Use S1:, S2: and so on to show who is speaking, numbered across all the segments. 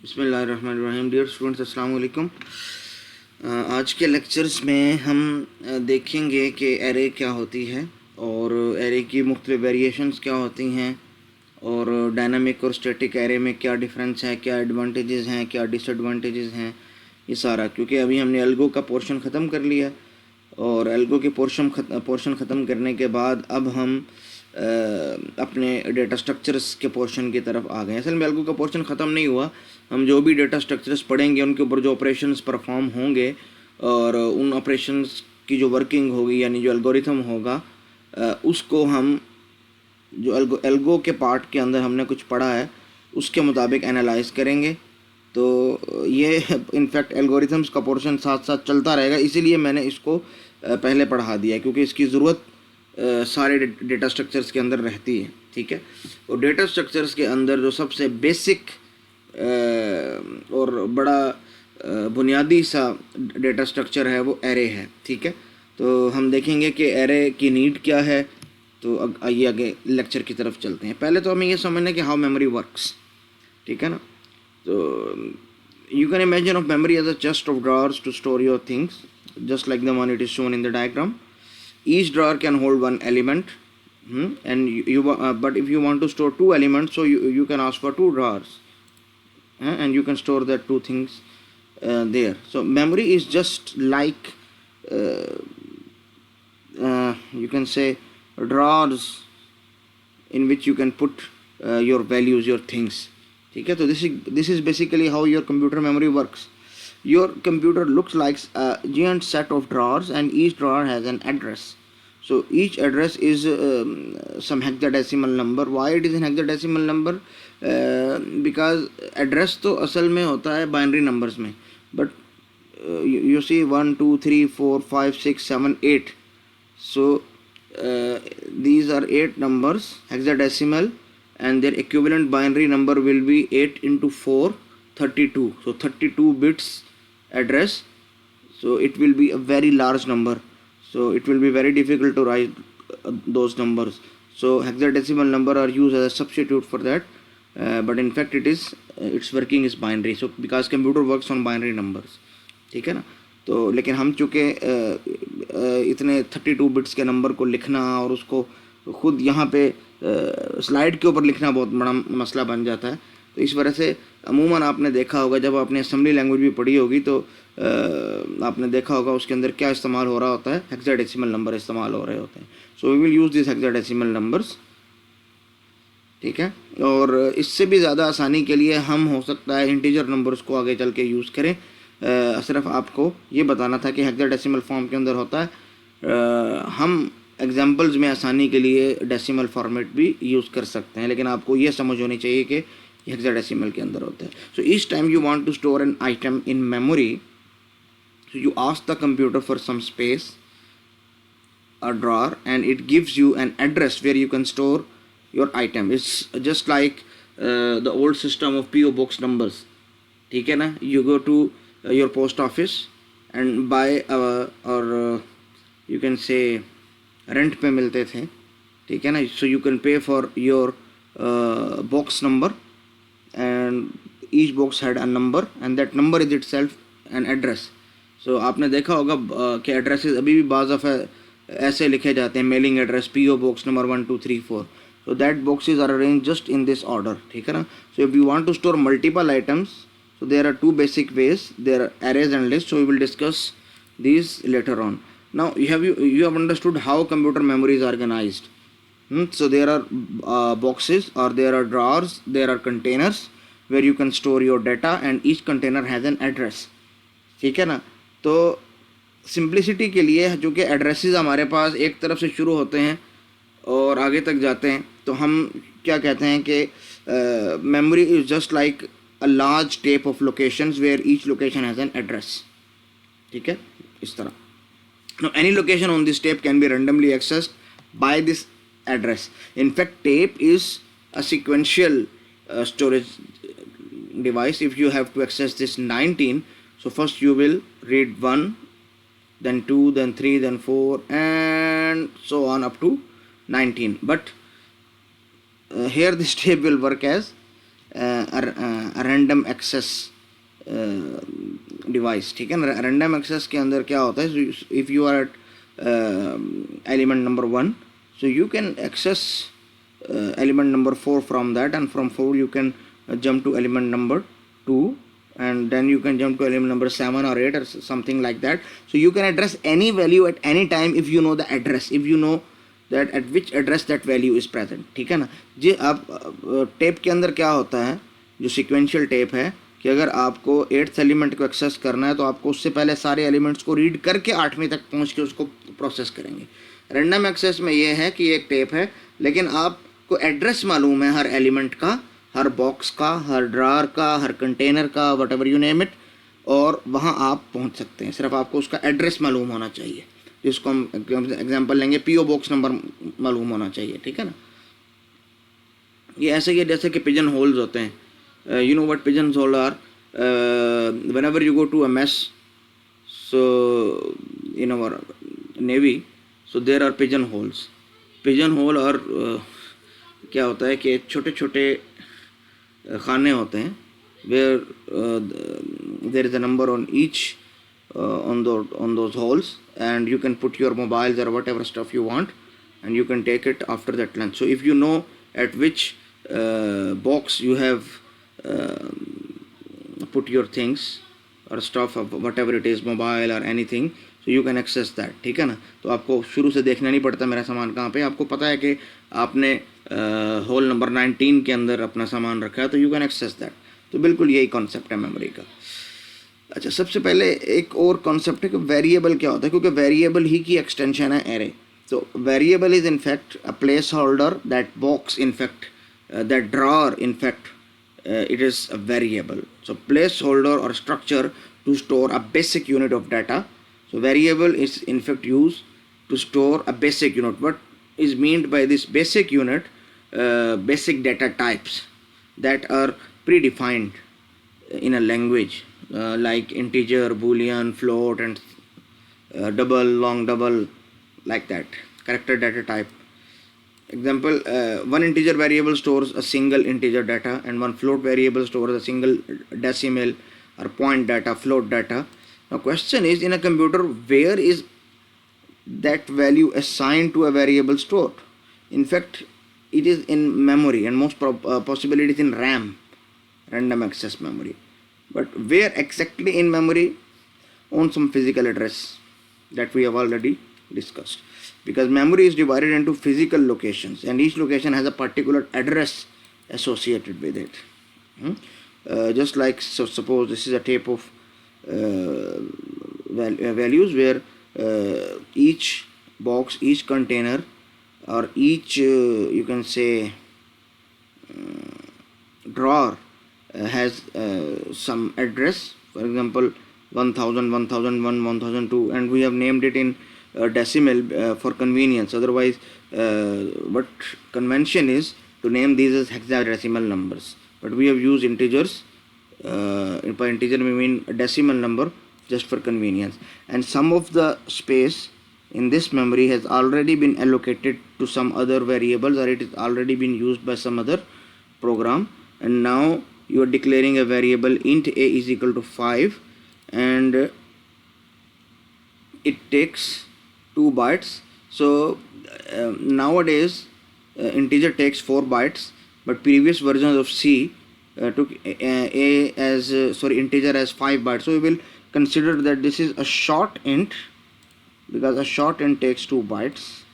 S1: बिस्मिल्लाहिर्रहमानिर्रहीम। Dear students, अस्सलाम वालेकुम। आज के लेक्चर्स में हम देखेंगे कि एरे क्या होती है और एरे की मुख्तलिफ वेरिएशंस क्या होती हैं और डायनामिक और स्टैटिक एरे में क्या डिफरेंस है, क्या एडवांटेजेस हैं, क्या डिसएडवांटेजेस हैं, ये सारा। क्योंकि अभी हमने एल्गो का पोर्शन ख़त्म कर लिया और एल्गो के पोर्शन ख़त्म करने के बाद अब हम अपने डेटा स्ट्रक्चर्स के पोर्शन की तरफ आ गए। असल में एल्गो का पोर्शन ख़त्म नहीं हुआ। हम जो भी डेटा स्ट्रक्चर्स पढ़ेंगे उनके ऊपर जो ऑपरेशंस परफॉर्म होंगे और उन ऑपरेशंस की जो वर्किंग होगी, यानी जो एल्गोरिथम होगा, उसको हम जो एल्गो के पार्ट के अंदर हमने कुछ पढ़ा है उसके मुताबिक एनालाइज करेंगे। तो ये इनफैक्ट एल्गोरिथम्स का पोर्शन साथ साथ चलता रहेगा, इसीलिए मैंने इसको पहले पढ़ा दिया क्योंकि इसकी ज़रूरत सारे डेटा स्ट्रक्चर्स के अंदर रहती है। ठीक है। और डेटा स्ट्रक्चर्स के अंदर जो सबसे बेसिक और बड़ा बुनियादी सा डेटा स्ट्रक्चर है वो एरे है। ठीक है। तो हम देखेंगे कि एरे की नीड क्या है। तो आइए आगे लेक्चर की तरफ चलते हैं। पहले तो हमें ये समझना कि हाउ मेमोरी वर्क्स। ठीक है ना। तो you can imagine of memory as a chest of drawers to store your things, just like the one it is shown in the diagram. Each drawer can hold one element, and but if you want to store two elements, so you can ask for two drawers, and you can store that two things there. So memory is just like you can say drawers in which you can put your values, your things. ठीक है। तो this is basically how your computer memory works. Your computer looks like a giant set of drawers and each drawer has an address. So each address is some hexadecimal number. Why it is an hexadecimal number? Because address तो असल में होता है binary numbers में, but you see 1 2 3 4 5 6 7 8. So these are 8 numbers hexadecimal, and their equivalent binary number will be 8 into 4 32. So 32 bits address, so it will be a very large number, so it will be very difficult to write those numbers. So hexadecimal number are used as a substitute for that, but in fact its working is binary, so because computer works on binary numbers. ठीक है ना। तो लेकिन हम चूँकि इतने 32 bits के number को लिखना और उसको खुद यहाँ पे स्लाइड के ऊपर लिखना बहुत बड़ा मसला बन जाता है। तो इस वजह से अमूमन आपने देखा होगा, जब आपने असेंबली लैंग्वेज भी पढ़ी होगी तो आपने देखा होगा उसके अंदर क्या इस्तेमाल हो रहा होता है, हेक्साडेसिमल नंबर इस्तेमाल हो रहे होते हैं। So we will use this hexadecimal numbers. ठीक है। और इससे भी ज़्यादा आसानी के लिए हम हो सकता है इंटीजर नंबर्स को आगे चल के यूज़ करें। सिर्फ आपको ये बताना था कि हेक्साडेसिमल फॉर्म के अंदर होता है। हम एग्जाम्पल्स में आसानी के लिए डेसिमल फॉर्मेट भी यूज़ कर सकते हैं, लेकिन आपको ये समझ होनी चाहिए कि हेक्साडेसिमल के अंदर होता है। So each time you want to store an item in memory, so you ask the computer for some space, a drawer, and it gives you an address where you can store your item. It's just like the old system of PO box numbers. ठीक है ना। you go to your post office and buy or you can say rent पे मिलते थे। ठीक है ना। So you can pay for your box number and each box had a number and that number is itself an address. सो आपने देखा होगा कि एड्रेसेस अभी भी बाज़ दफ़ा ऐसे लिखे जाते हैं, mailing address PO box number 1 2 3 4. So that boxes are arrange just in this order. ठीक है ना। So if you want to store multiple items, so there are two basic ways. There are arrays and lists, so we will discuss these later on. Now you have understood how computer memory is organized. So there are boxes, or there are drawers, there are containers where you can store your data, and each container has an address. ठीक है ना। तो simplicity के लिए जो कि addresses हमारे पास एक तरफ से शुरू होते हैं और आगे तक जाते हैं, तो हम क्या कहते हैं कि memory is just like a large tape of locations where each location has an address. ठीक है, इस तरह। Now any location on this tape can be randomly accessed by this address. In fact, tape is a sequential storage device. If you have to access this 19, so first you will read 1, then 2, then 3, then 4, and so on up to 19. But here this tape will work as random access device, ठीक है ना। Random access के अंदर क्या होता है, if you are at element number 1, so you can access element number 4 from that, and from 4 you can jump to element number 2, and then you can jump to element number 7 or 8 or something like that. So you can address any value at any time if you know the address, if you know that at which address that value is present, ठीक है ना जी। अब tape के अंदर क्या होता है, जो सिक्वेंशियल टेप है, कि अगर आपको 8th एलिमेंट को एक्सेस करना है तो आपको उससे पहले सारे एलिमेंट्स को रीड करके 8वीं तक पहुंच के उसको प्रोसेस करेंगे। रैंडम एक्सेस में ये है कि एक टेप है, लेकिन आपको एड्रेस मालूम है हर एलिमेंट का, हर बॉक्स का, हर ड्रार का, हर कंटेनर का, what ever you name it, और वहाँ आप पहुँच सकते हैं। सिर्फ आपको उसका एड्रेस मालूम होना चाहिए, जिसको हम एग्जांपल लेंगे पीओ बॉक्स नंबर मालूम होना चाहिए, ठीक है ना। ये ऐसे ही जैसे कि पिजन होल्स होते हैं, you know what pigeon holes are, whenever you go to a mess, so in our navy, so there are pigeon holes. pigeon hole और क्या होता है कि छोटे छोटे खाने होते हैं, where there is a number on each on those holes, and you can put your mobiles or whatever stuff you want, and you can take it after that length. So if you know at which box you have put your things or stuff of whatever it is, mobile or anything, so you can access that, ठीक है ना। तो आपको शुरू से देखना नहीं पड़ता मेरा सामान कहाँ पे, आपको पता है कि आपने होल नंबर 19 के अंदर अपना सामान रखा है, तो यू कैन एक्सेस दैट। तो बिल्कुल यही कॉन्सेप्ट है मेमोरी का। अच्छा, सबसे पहले एक और कॉन्सेप्ट है कि वेरिएबल क्या होता है, क्योंकि वेरिएबल ही की एक्सटेंशन है एरे। तो variable is in fact a place holder, that box in fact, that drawer in fact, it is a variable. So placeholder or structure to store a basic unit of data. So variable is in fact used to store a basic unit. What is meant by this basic unit? Basic data types that are predefined in a language, like integer, boolean, float, and double, long double, like that. Character data type. Example, one integer variable stores a single integer data, and one float variable stores a single decimal or point data, float data. Now question is, in a computer, where is that value assigned to a variable stored? In fact, it is in memory, and most possibly it is in RAM, random access memory. But where exactly in memory? On some physical address that we have already discussed. Because memory is divided into physical locations, and each location has a particular address associated with it. Just like, so suppose this is a tape of values, where each box, each container, or each you can say drawer has some address. For example, 1000, 1001, 1002, and we have named it in decimal for convenience. Otherwise, what convention is to name these as hexadecimal numbers, but we have used integers. By integer we mean a decimal number, just for convenience. And some of the space in this memory has already been allocated to some other variables, or it has already been used by some other program, and now you are declaring a variable int a is equal to 5, and it takes 2 bytes. So nowadays integer takes 4 bytes, but previous versions of C took integer as 5 bytes. So we will consider that this is a short int, because a short int takes 2 bytes.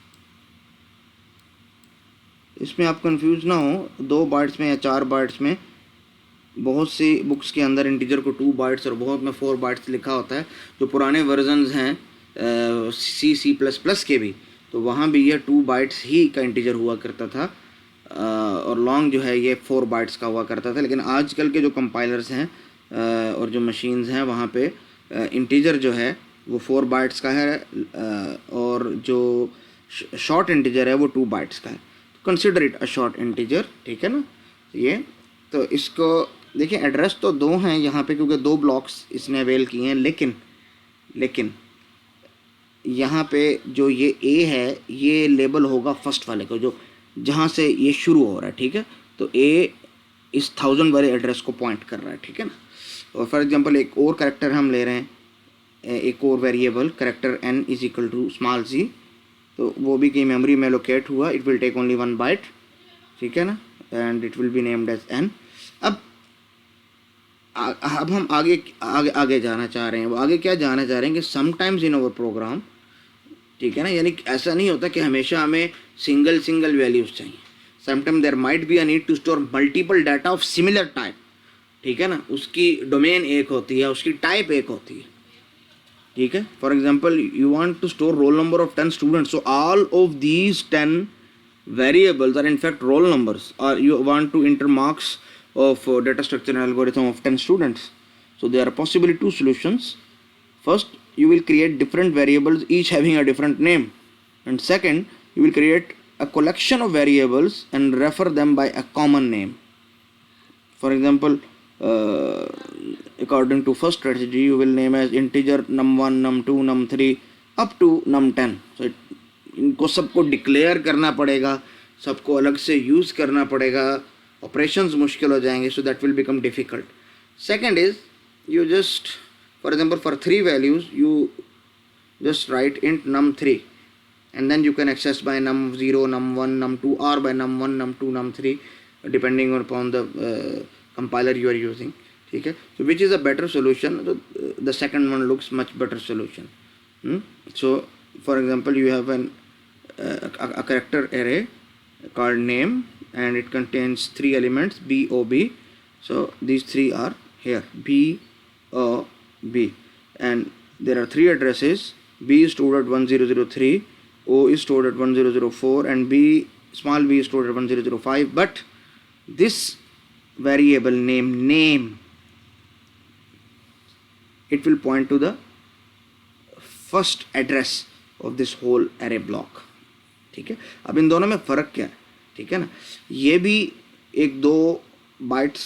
S1: इसमें आप confuse ना हो, 2 bytes में या 4 bytes में। बहुत सी books के अंदर इंटीजर को 2 बाइट्स और बहुत में 4 बाइट्स लिखा होता है। जो पुराने वर्जन्स हैं C++ के भी, तो वहाँ भी ये 2 बाइट्स ही का इंटीजर हुआ करता था, और लॉन्ग जो है ये 4 बाइट्स का हुआ करता था। लेकिन आजकल के जो कंपाइलर्स हैं और जो मशीन्स हैं, वहाँ पे इंटीजर जो है वो 4 बाइट्स का है, और जो शॉर्ट इंटीजर है वो 2 बाइट्स का है। Consider it a short integer, ठीक है ना। ये तो इसको देखिए, एड्रेस तो 2 हैं यहाँ पे, क्योंकि 2 ब्लॉक्स इसने अवेल किए हैं। लेकिन यहाँ पे जो ये ए है, ये लेबल होगा फर्स्ट वाले को, जो जहाँ से ये शुरू हो रहा है, ठीक है। तो ए इस 1000 वाले एड्रेस को पॉइंट कर रहा है, ठीक है ना। और फॉर एग्जांपल एक और करेक्टर हम ले रहे हैं, एक और variable character n is equal to small c, तो वो भी कहीं मेमोरी में लोकेट हुआ, it will take only 1 byte, ठीक है ना, and it will be named as n। अब हम आगे आगे आगे जाना चाह रहे हैं। वो आगे क्या जाना चाह रहे हैं कि समटाइम्स इन अवर प्रोग्राम, ठीक है ना, यानी ऐसा नहीं होता कि हमेशा हमें सिंगल वैल्यूज़ चाहिए। Sometime there might be a need to store multiple data of similar type, ठीक है ना, उसकी डोमेन एक होती है, उसकी टाइप एक होती है, ठीक है। For example you want to store roll number of 10 students, so all of these 10 variables are in fact roll numbers, or you want to enter marks of data structure and algorithm of 10 students. So there are possibly two solutions. First, you will create different variables each having a different name, and second, you will create a collection of variables and refer them by a common name. For example, according to first strategy, you will name as integer num1, num2, num3 up to num10. So इनको सबको declare करना पड़ेगा, सबको अलग से use करना पड़ेगा, operations मुश्किल हो जाएंगे, so that will become difficult. Second is you just, for example, for 3 values you just write int num3, and then you can access by num0, num1, num2, or by num1, num2, num3 depending upon the compiler you are using, ठीक है। so which is a better solution? So the second one looks much better solution. So for example, you have a character array called name, and it contains 3 elements b o b. So these 3 are here, b o b, and there are 3 addresses. B is stored at 1003, o is stored at 1004, and small b is stored at 1005. But this variable name, it will point to the first address of this whole array block, ठीक है। अब इन दोनों में फ़र्क क्या है, ठीक है ना। ये भी एक 2 बाइट्स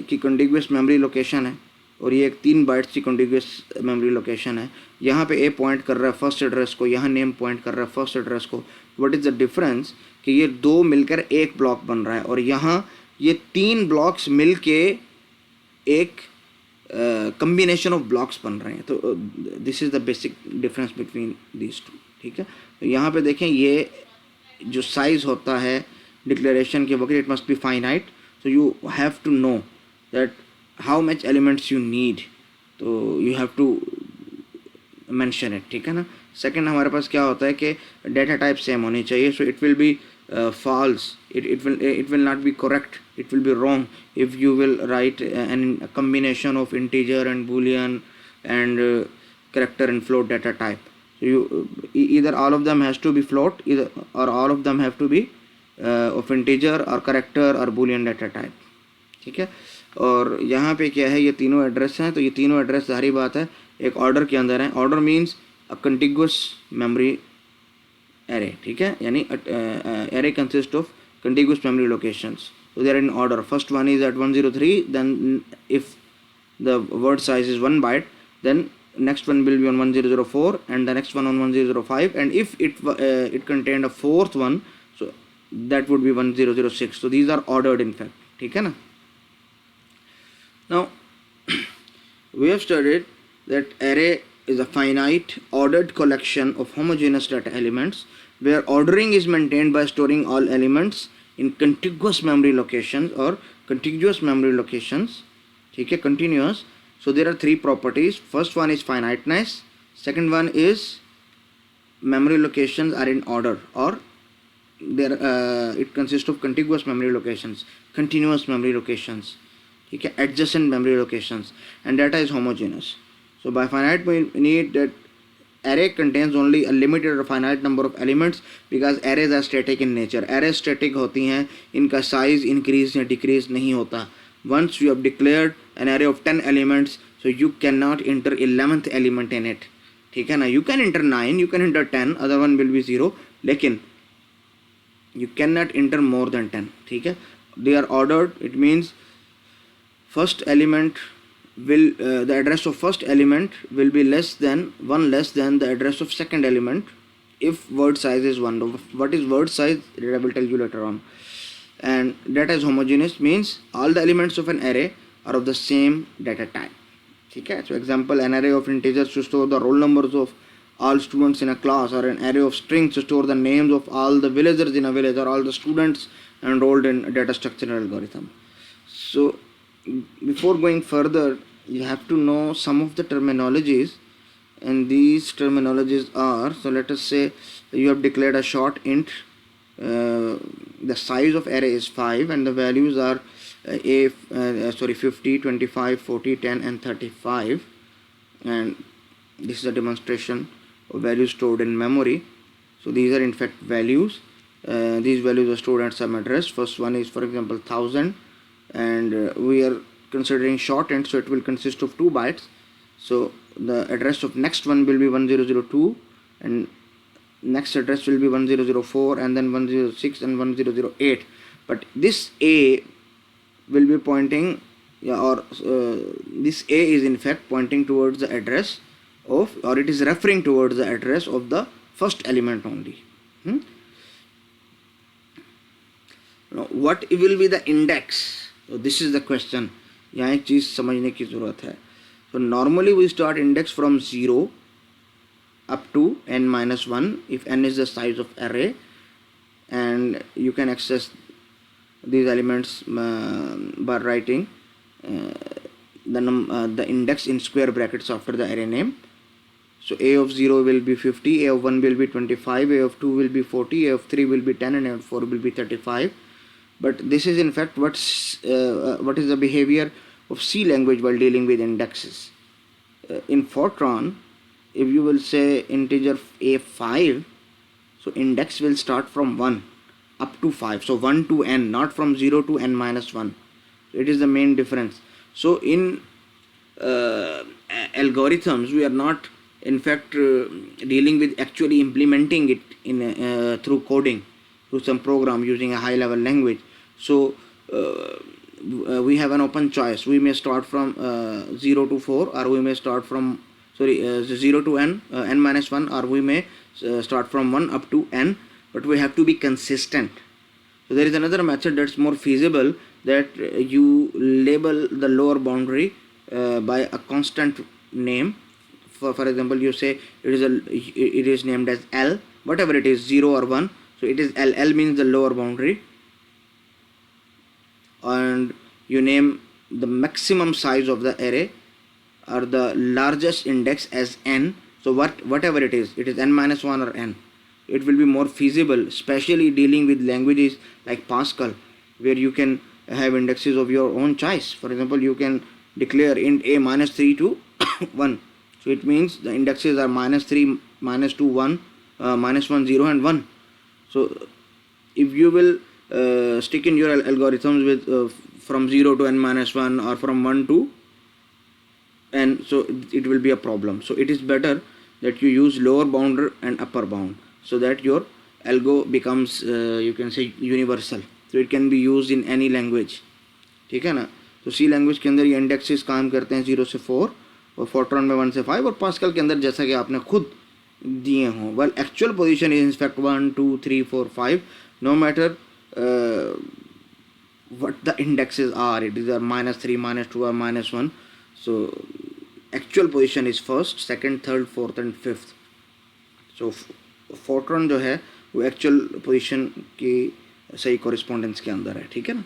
S1: की कॉन्टिग्यूअस मेमोरी लोकेशन है, और ये एक 3 बाइट्स की कॉन्टिग्यूअस मेमोरी लोकेशन है। यहाँ पे ए पॉइंट कर रहा है फर्स्ट एड्रेस को, यहाँ नेम पॉइंट कर रहा है फर्स्ट एड्रेस को। व्हाट इज़ द डिफरेंस कि ये 2 मिलकर एक ब्लॉक बन रहा है, और यहाँ ये 3 ब्लॉक्स मिल के एक कम्बिनेशन ऑफ ब्लॉक्स बन रहे हैं। तो this is the basic difference between these two, ठीक है। तो यहाँ पे देखें, ये जो साइज़ होता है डिक्लेरेशन के वक्त, it must be finite, so you have to know that how much elements you need, तो you have to mention it, ठीक है ना। सेकंड, हमारे पास क्या होता है कि डेटा टाइप सेम होनी चाहिए, so it will B false, it will not be correct, it will be wrong if you will write a combination of integer and boolean and character and float data type. So you either all of them has to be float, either or all of them have to be of integer or character or boolean data type, ठीक है। और यहाँ पे क्या है, ये तीनों address हैं, तो ये तीनों एड्रेस सारी बात है एक ऑर्डर के अंदर है। Order means a contiguous memory array, ठीक है, यानी array consists of contiguous memory locations, so they are in order. First one is at 103, then if the word size is 1 byte, then next one will be on 1004, and the next one on 1005, and if it contained a fourth one, so that would be 1006. So these are ordered in fact, ठीक है ना। Now we have studied that array is a finite ordered collection of homogeneous data elements where ordering is maintained by storing all elements in contiguous memory locations or contiguous memory locations, ठीक है, continuous. So there are 3 properties. First one is finiteness, second one is memory locations are in order, or there it consists of contiguous memory locations, continuous memory locations, ठीक है, adjacent memory locations, and data is homogeneous. So by finite we need that array contains only a limited or finite number of elements because arrays are static in nature. Arrays static होती हैं, इनका size increase या decrease नहीं होता. Once you have declared an array of 10 elements, so you cannot enter 11th element in it, ठीक है ना। You can enter 9, you can enter 10, other one will be 0, लेकिन you cannot enter more than 10, ठीक है। They are ordered. It means first element will the address of first element will be less than the address of second element if word size is 1. What is word size? I will tell you later on. And data is homogeneous means all the elements of an array are of the same data type. Okay, so example, an array of integers to store the roll numbers of all students in a class, or an array of strings to store the names of all the villagers in a village, or all the students enrolled in a data structure algorithm. So before going further, you have to know some of the terminologies, and these terminologies are, so let us say you have declared a short int, the size of array is 5 and the values are 50, 25, 40, 10 and 35, and this is a demonstration of values stored in memory. So these are in fact values. These values are stored at some address. First one is, for example, 1000, and we are considering short int, so it will consist of 2 bytes. So the address of next one will be 1002, and next address will be 1004, and then 106 and 1008. But this A will be pointing, this A is in fact pointing towards the address of, or it is referring towards the address of the first element only. Now, what will be the index? So this is the question. यहाँ एक चीज़ समझने की ज़रूरत है. So normally we start index from 0 up to n minus 1 if n is the size of array, and you can access these elements by writing the index in square brackets after the array name. So a of 0 will be 50, a of 1 will be 25, a of 2 will be 40, a of 3 will be 10, and a of 4 will be 35. But this is in fact what is the behavior of C language while dealing with indexes. In Fortran, if you will say integer a5, so index will start from 1 up to 5, so 1 to n, not from 0 to n minus 1. So it is the main difference. So in algorithms, we are not in fact dealing with actually implementing it in through coding, through some program using a high level language. So we have an open choice. We may start from 0 to 4, or we may start from 0 to n, n minus 1, or we may start from 1 up to n, but we have to be consistent. So there is another method that's more feasible, that you label the lower boundary by a constant name. For example, you say it is named as L, whatever it is, 0 or 1, so it is L. L means the lower boundary, and you name the maximum size of the array or the largest index as n. So whatever it is n minus 1 or n. It will be more feasible, especially dealing with languages like Pascal, where you can have indexes of your own choice. For example, you can declare int a minus 3 to 1. So it means the indexes are minus 3, minus 2, 1, minus 1, 0 and 1. So if you will stick in your algorithms with from 0 to n minus 1 or from 1 to n, so it will be a problem. So it is better that you use lower bound and upper bound, so that your algo becomes you can say universal, so it can be used in any language. ठीक है ना. तो सी language के अंदर ये indexes काम करते हैं 0 से 4, और फोर्ट्रॉन में 1 से 5, और पास्कल के अंदर जैसा कि आपने खुद दिए हों. Well actual position is in fact 1 2 3 4 5, no matter what the indexes are, it is a minus 3, minus 2 or minus 1. So actual position is first, second, third, fourth and fifth. So Fortran जो है वो actual position की सही correspondence के अंदर है. ठीक है ना.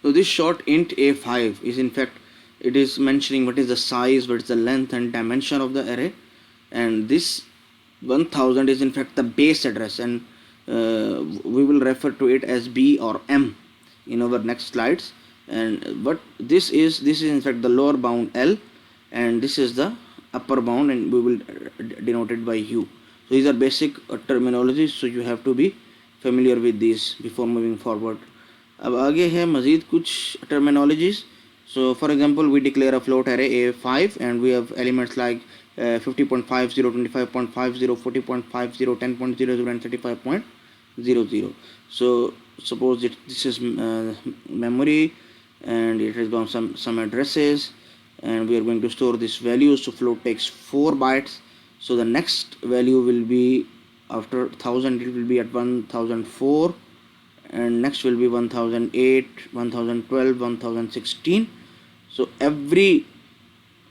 S1: So this short int a5 is in fact, it is mentioning what is the size, what is the length and dimension of the array, and this 1000 is in fact the base address, and we will refer to it as B or M in our next slides. And what this is in fact the lower bound L, and this is the upper bound, and we will denote it by U. So these are basic terminologies, so you have to be familiar with these before moving forward. अब आगे है मज़ीद कुछ terminologies. So for example, we declare a float array A5 and we have elements like 50.50, 25.50, 40.50, 10.00 and 35.00. So suppose this is memory, and it has got some addresses, and we are going to store this value. So float takes 4 bytes. So the next value will be after 1000, it will be at 1004, and next will be 1008, 1012, 1016. So every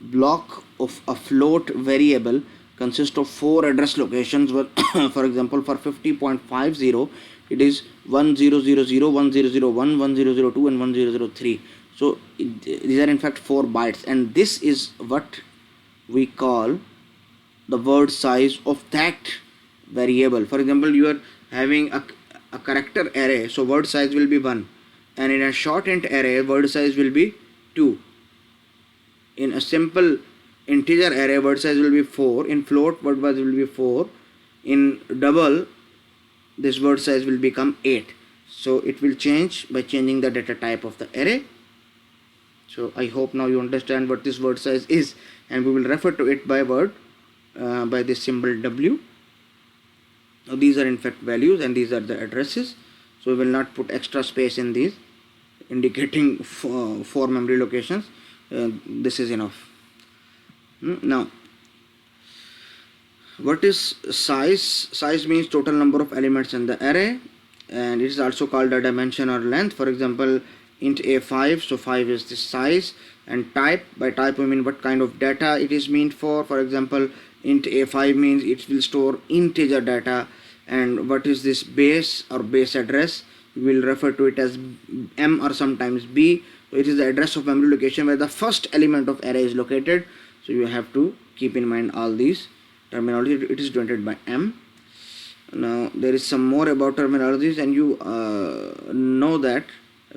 S1: block of a float variable consists of 4 address locations. For example, for 50.50 it is 1000, 1001, 1002 and 1003. So these are in fact 4 bytes, and this is what we call the word size of that variable. For example, you are having a character array, so word size will be 1, and in a short int array word size will be 2. In a simple integer array word size will be 4, in float word size will be 4, in double this word size will become 8. So it will change by changing the data type of the array. So I hope now you understand what this word size is, and we will refer to it by word by this symbol W. Now these are in fact values and these are the addresses, so we will not put extra space in these indicating 4 memory locations. This is enough. Now what is size? Size means total number of elements in the array, and it is also called a dimension or length. For example, int a5, so 5 is the size, and type, by type we mean what kind of data it is meant for. For example, int a5 means it will store integer data, and what is this base or base address? We will refer to it as M or sometimes B. So it is the address of memory location where the first element of array is located. So you have to keep in mind all these terminology. It is denoted by M. Now there is some more about terminologies, and you know that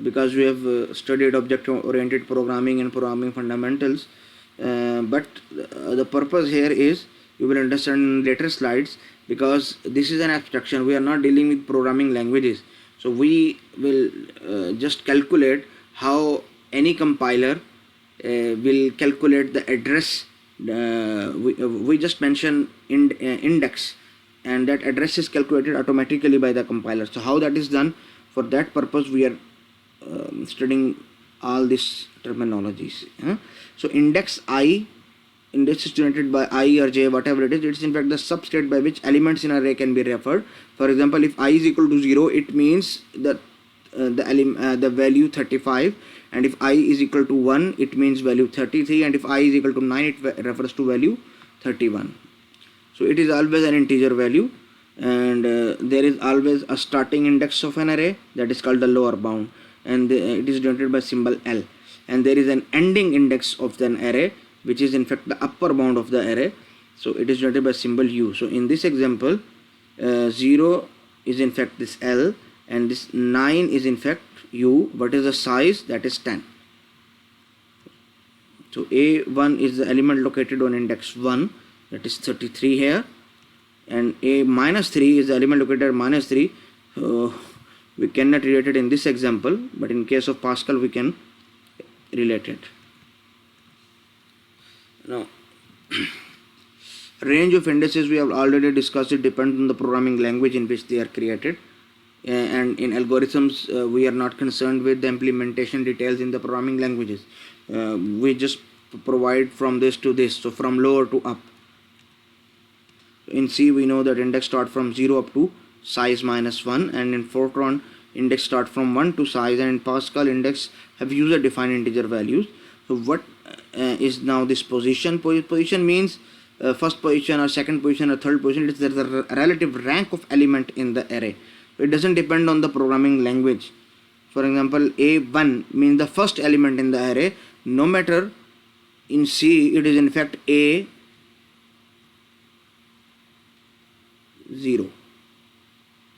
S1: because we have studied object oriented programming and programming fundamentals, but the purpose here is you will understand in later slides, because this is an abstraction. We are not dealing with programming languages, so we will just calculate how any compiler will calculate the address. We just mention index, and that address is calculated automatically by the compiler. So how that is done, for that purpose we are studying all these terminologies. So index I, index is denoted by I or J, whatever it is in fact the substrate by which elements in an array can be referred. For example, if I is equal to 0, it means that the value 35, and if I is equal to 1, it means value 33, and if I is equal to 9, it refers to value 31. So it is always an integer value, and there is always a starting index of an array, that is called the lower bound, and it is denoted by symbol L, and there is an ending index of an array, which is in fact the upper bound of the array, so it is denoted by symbol U. So in this example, 0 is in fact this L, and this 9 is in fact U. What is the size? That is 10. So A1 is the element located on index 1, that is 33 here, and A minus 3 is the element located at minus 3. We cannot relate it in this example, but in case of Pascal we can relate it. Now range of indices we have already discussed. It depends on the programming language in which they are created, and in algorithms we are not concerned with the implementation details in the programming languages. We just provide from this to this, so from lower to up. In C we know that index start from 0 up to size minus 1, and in Fortran index start from 1 to size, and in Pascal index have user defined integer values. So what is now this position? Position means first position or second position or third position. It is the relative rank of element in the array. It doesn't depend on the programming language. For example, A1 means the first element in the array. No matter in C, it is in fact A0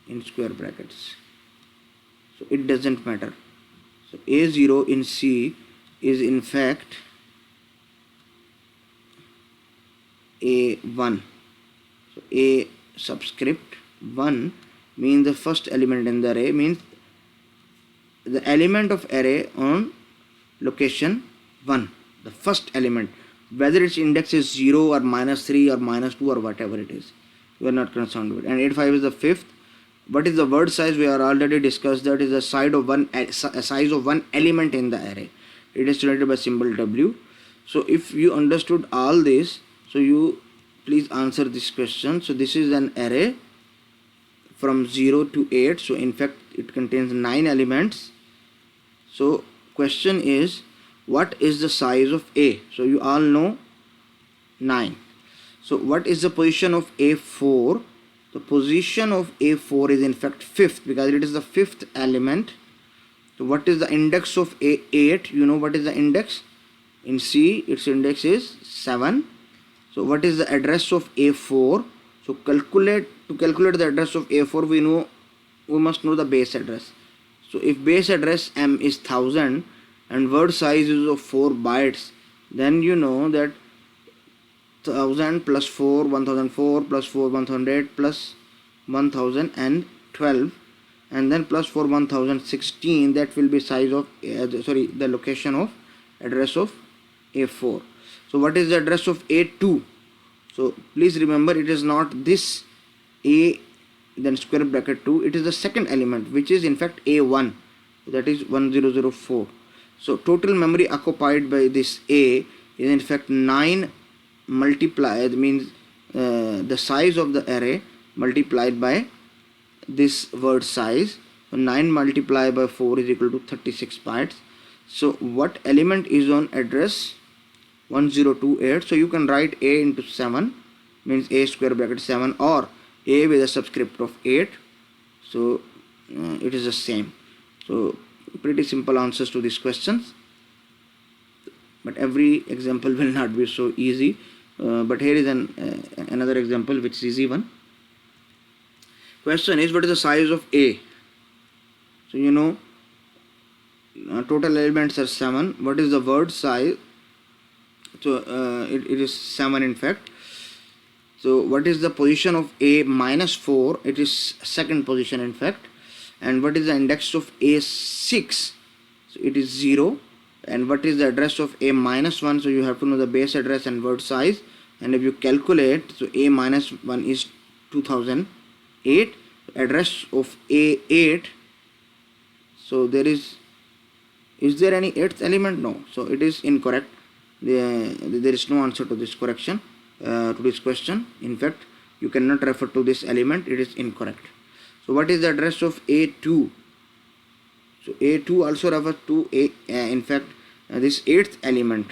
S1: in square brackets. So it doesn't matter. So A0 in C is in fact A1. So A subscript 1 means the first element in the array, means the element of array on location 1, the first element, whether its index is 0 or minus 3 or minus 2 or whatever it is, we are not concerned with. And 85 is the fifth. What is the word size? We are already discussed that is the size of one element in the array. It is denoted by symbol W. So if you understood all this, so you please answer this question. So this is an array from 0 to 8. So in fact it contains 9 elements. So question is, what is the size of A? So you all know 9. So what is the position of A4? The position of A4 is in fact 5th, because it is the 5th element. So what is the index of A8? You know what is the index? In C, its index is 7. So what is the address of A4? So to calculate the address of A4, we must know the base address. So if base address M is 1000 and word size is of 4 bytes, then you know that 1000 plus 4 1004 plus 4 1108 plus 1012, and then plus 4 1016. That will be size of the location of address of A4. So what is the address of A2? So please remember, it is not this A then square bracket 2, it is the second element, which is in fact A1, that is 1004. So total memory occupied by this A is in fact 9 multiplied, means the size of the array multiplied by this word size. So 9 multiplied by 4 is equal to 36 bytes. So what element is on address 1028? So you can write A into 7, means A square bracket 7, or A with a subscript of 8. So it is the same. So pretty simple answers to these questions, but every example will not be so easy. But here is another example which is easy one. Question is, what is the size of A? So you know total elements are 7. What is the word size? So it is 7 in fact. So what is the position of A minus 4? It is second position in fact. And what is the index of A6? So it is 0. And what is the address of A minus 1? So you have to know the base address and word size. And if you calculate, so A minus 1 is 2008. Address of A8. So there is there any 8th element? No. So it is incorrect. There is no answer to this correction, to this question. In fact, you cannot refer to this element. It is incorrect. So what is the address of A2? So A2 also refers to in fact this 8th element.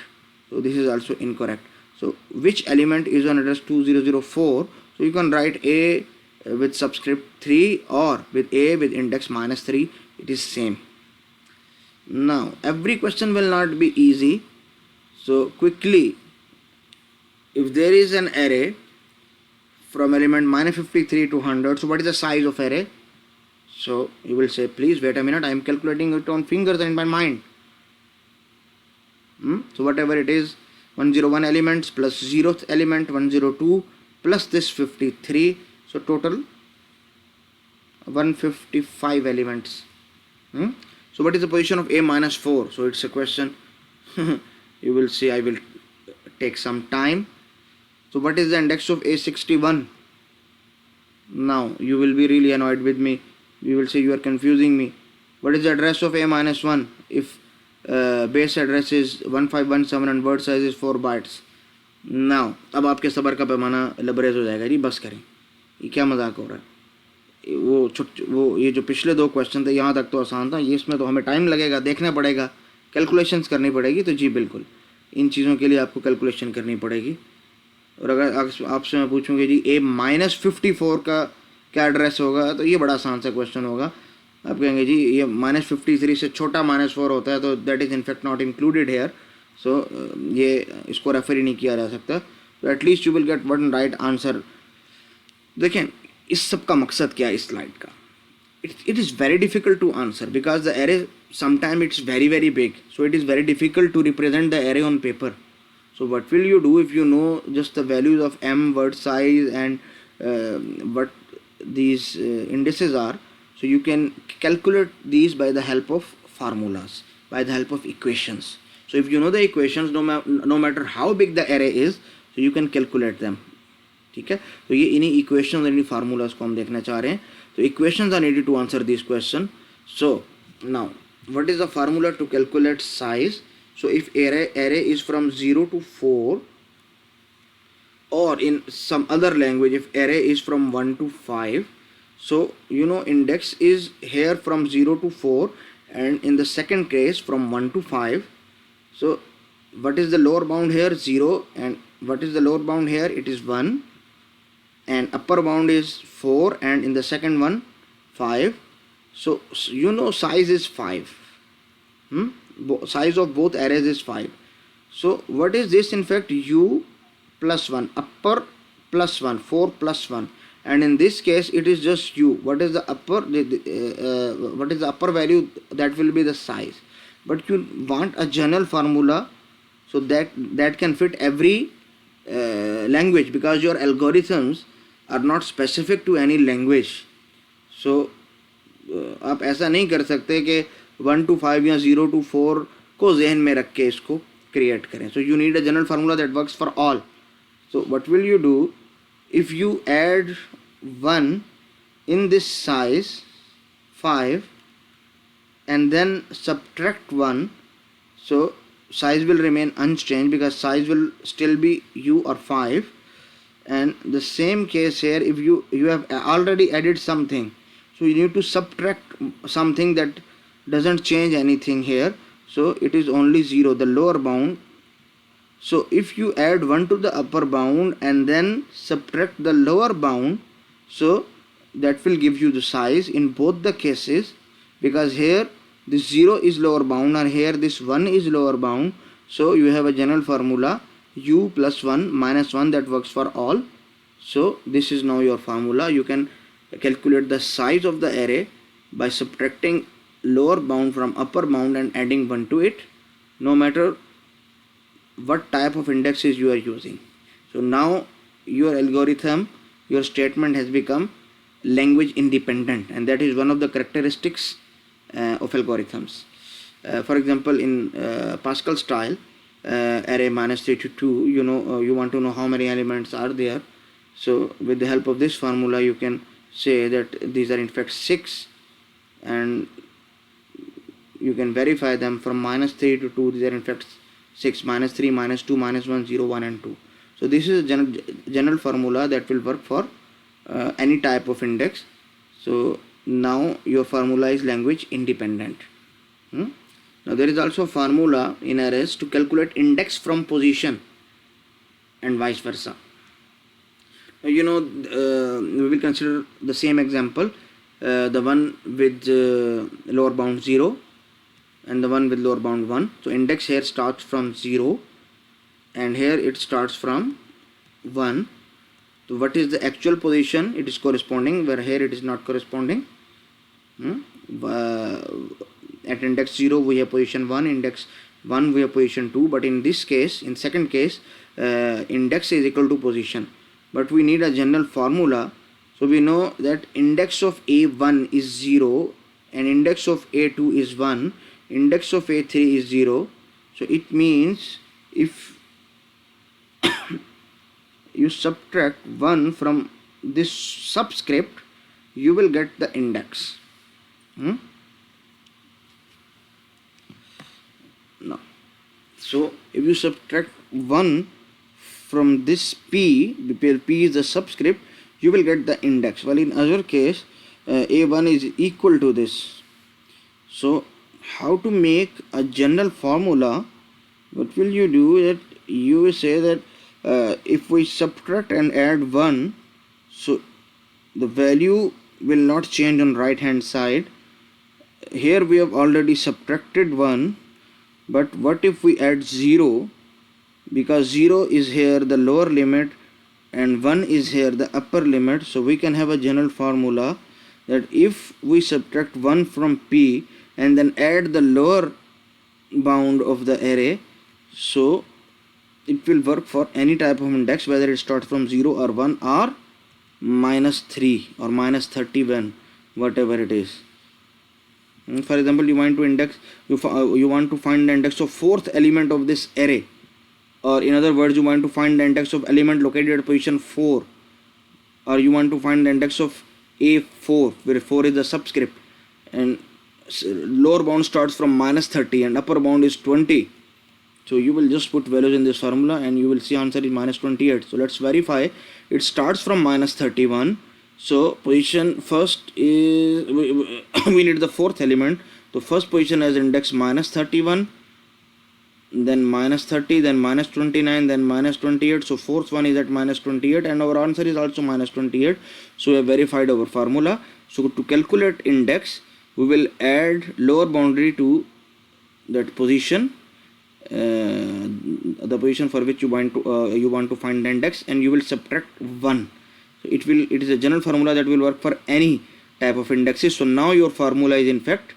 S1: So this is also incorrect. So which element is on address 2004? So you can write A with subscript 3 or with A with index minus 3. It is same. Now every question will not be easy. So quickly, if there is an array from element minus 53 to 100, so what is the size of array? So you will say, please wait a minute, I am calculating it on fingers and in my mind. So whatever it is, 101 elements plus 0th element 102 plus this 53, so total 155 elements. So what is the position of A minus 4? So it's a question. You will see, I will take some time. So what is the index of A61? Now you will be really annoyed with me. You will say you are confusing me. What is the address of A minus 1? If base address is 1517 and word size is 4 bytes. Now अब आपके सबर का पैमाना लबरेज हो जाएगा जी, बस करें, ये क्या मजाक हो रहा है। वो ये जो पिछले 2 क्वेश्चन थे यहाँ तक तो आसान था, ये इसमें तो हमें टाइम लगेगा, देखना पड़ेगा, कैलकुलेशंस करनी पड़ेगी। तो जी बिल्कुल इन चीज़ों के लिए आपको कैलकुलेशन करनी पड़ेगी। और अगर आपसे मैं पूछूँ कि जी A minus 54 का क्या एड्रेस होगा, तो ये बड़ा आसान सा क्वेश्चन होगा। आप कहेंगे जी ये -53 से छोटा -4 होता है, तो that is in fact not included here. So ये इसको रेफर ही नहीं किया जा सकता। तो at least you will get one right answer. देखें इस सब का मकसद क्या है इस स्लाइड का। It is very difficult to answer because the array sometimes it's very big, so it is very difficult to represent the array on paper. So what will you do if you know just the values of m, word size, and what these indices are? So you can calculate these by the help of formulas, by the help of equations. So if you know the equations, no matter how big the array is, so you can calculate them. ठीक है, तो ये इन्हीं equations और इन्हीं formulas को हम देखना चाह रहे हैं। तो equations are needed to answer this question. So now what is the formula to calculate size? So if array is from 0 to 4, or in some other language if array is from 1 to 5, So index is here from 0 to 4, and in the second case from 1 to 5. So what is the lower bound here? 0. And what is the lower bound here? It is 1, and upper bound is 4, and in the second one 5. So size is 5. Size of both arrays is 5. So what is this? In fact, u plus 1, upper plus 1, 4 plus 1, and in this case it is just u. What is the upper? What is the upper value? That will be the size. But you want a general formula, so that can fit every language, because your algorithms are not specific to any language. So आप ऐसा नहीं कर सकते कि 1 to 5 या 0 to 4 को जहन में रख के इसको क्रिएट करें. So you need a general formula that works for all. So what will you do? If you add 1 in this size 5 and then subtract 1, so size will remain unchanged because size will still be u or 5. And the same case here, if you have already added something, so you need to subtract something that doesn't change anything here, so it is only 0, the lower bound. So if you add 1 to the upper bound and then subtract the lower bound, so that will give you the size in both the cases, because here this 0 is lower bound and here this 1 is lower bound. So you have a general formula u plus 1 minus 1 that works for all. So this is now your formula. You can calculate the size of the array by subtracting lower bound from upper bound and adding 1 to it, no matter what type of indexes you are using. So now your algorithm, your statement has become language independent, and that is one of the characteristics of algorithms. For example, in Pascal style array -3 to 2, you want to know how many elements are there. So with the help of this formula you can say that these are in fact 6, and you can verify them from -3 to 2. These are in fact 6, -3, -2, -1, 0, 1 and 2. So this is a general formula that will work for any type of index. So now your formula is language independent. Now there is also a formula in arrays to calculate index from position and vice versa. Now, we will consider the same example, the one with lower bound 0 and the one with lower bound 1. So index here starts from 0 and here it starts from 1. So what is the actual position? It is corresponding, where here it is not corresponding. At index 0 we have position 1, index 1 we have position 2, but in this case, in second case, index is equal to position. But we need a general formula. So we know that index of A1 is 0 and index of A2 is 1, index of A3 is 0. So it means if you subtract 1 from this subscript, you will get the index. No. So if you subtract 1 from this P, where P is the subscript, you will get the index. Well, in other case, A1 is equal to this. So how to make a general formula? What will you do? That you will say that if we subtract and add 1, so the value will not change on right hand side. Here we have already subtracted 1, but what if we add 0? Because 0 is here the lower limit and 1 is here the upper limit. So we can have a general formula that if we subtract 1 from P and then add the lower bound of the array, so it will work for any type of index, whether it starts from 0 or 1 or -3 or -31, whatever it is. For example, you want to find the index of fourth element of this array, or in other words, you want to find the index of element located at position 4, or you want to find the index of A4, where 4 is the subscript, and lower bound starts from -30 and upper bound is 20. So you will just put values in this formula and you will see answer is -28. So let's verify. It starts from -31 So position first is we need the fourth element. So first position has index minus 31, then minus 30, then minus 29, then minus 28. So fourth one is at minus 28, and our answer is also minus 28. So we have verified our formula. So to calculate index, we will add lower boundary to that position, the position for which you want to find the index, and you will subtract 1. So it is a general formula that will work for any type of indexes. So now your formula is in fact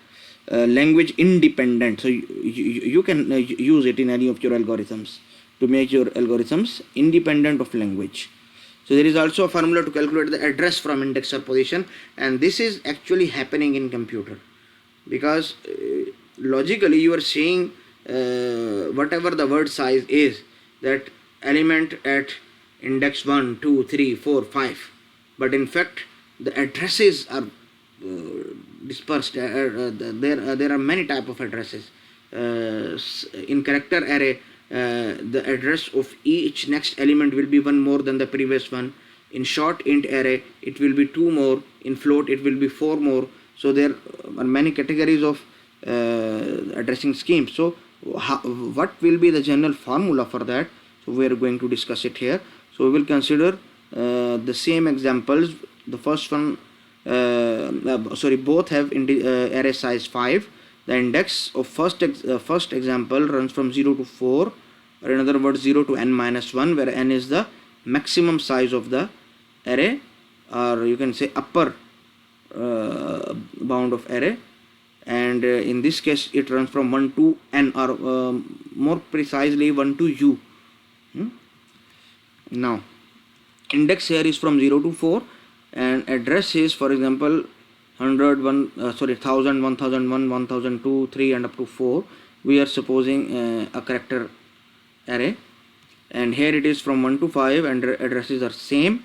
S1: language independent. So you can use it in any of your algorithms to make your algorithms independent of language. So there is also a formula to calculate the address from index or position, and this is actually happening in computer, because logically you are saying whatever the word size is, that element at index 1, 2, 3, 4, 5, but in fact the addresses are dispersed. There are many type of addresses. In character array, the address of each next element will be one more than the previous one. In short int array, it will be 2 more. In float, it will be 4 more. So there are many categories of addressing schemes. So what will be the general formula for that? So we are going to discuss it here. So we will consider the same examples. The first one, both have array size 5. The index of first example runs from 0 to 4, or in other words 0 to n minus 1, where n is the maximum size of the array, or you can say upper bound of array, and in this case it runs from 1 to n, or more precisely 1 to u. Now index here is from 0 to 4, and address is, for example, 100, 1000, 1001, 1002, 3 and up to 4. We are supposing a character array, and here it is from 1 to 5, and addresses are same.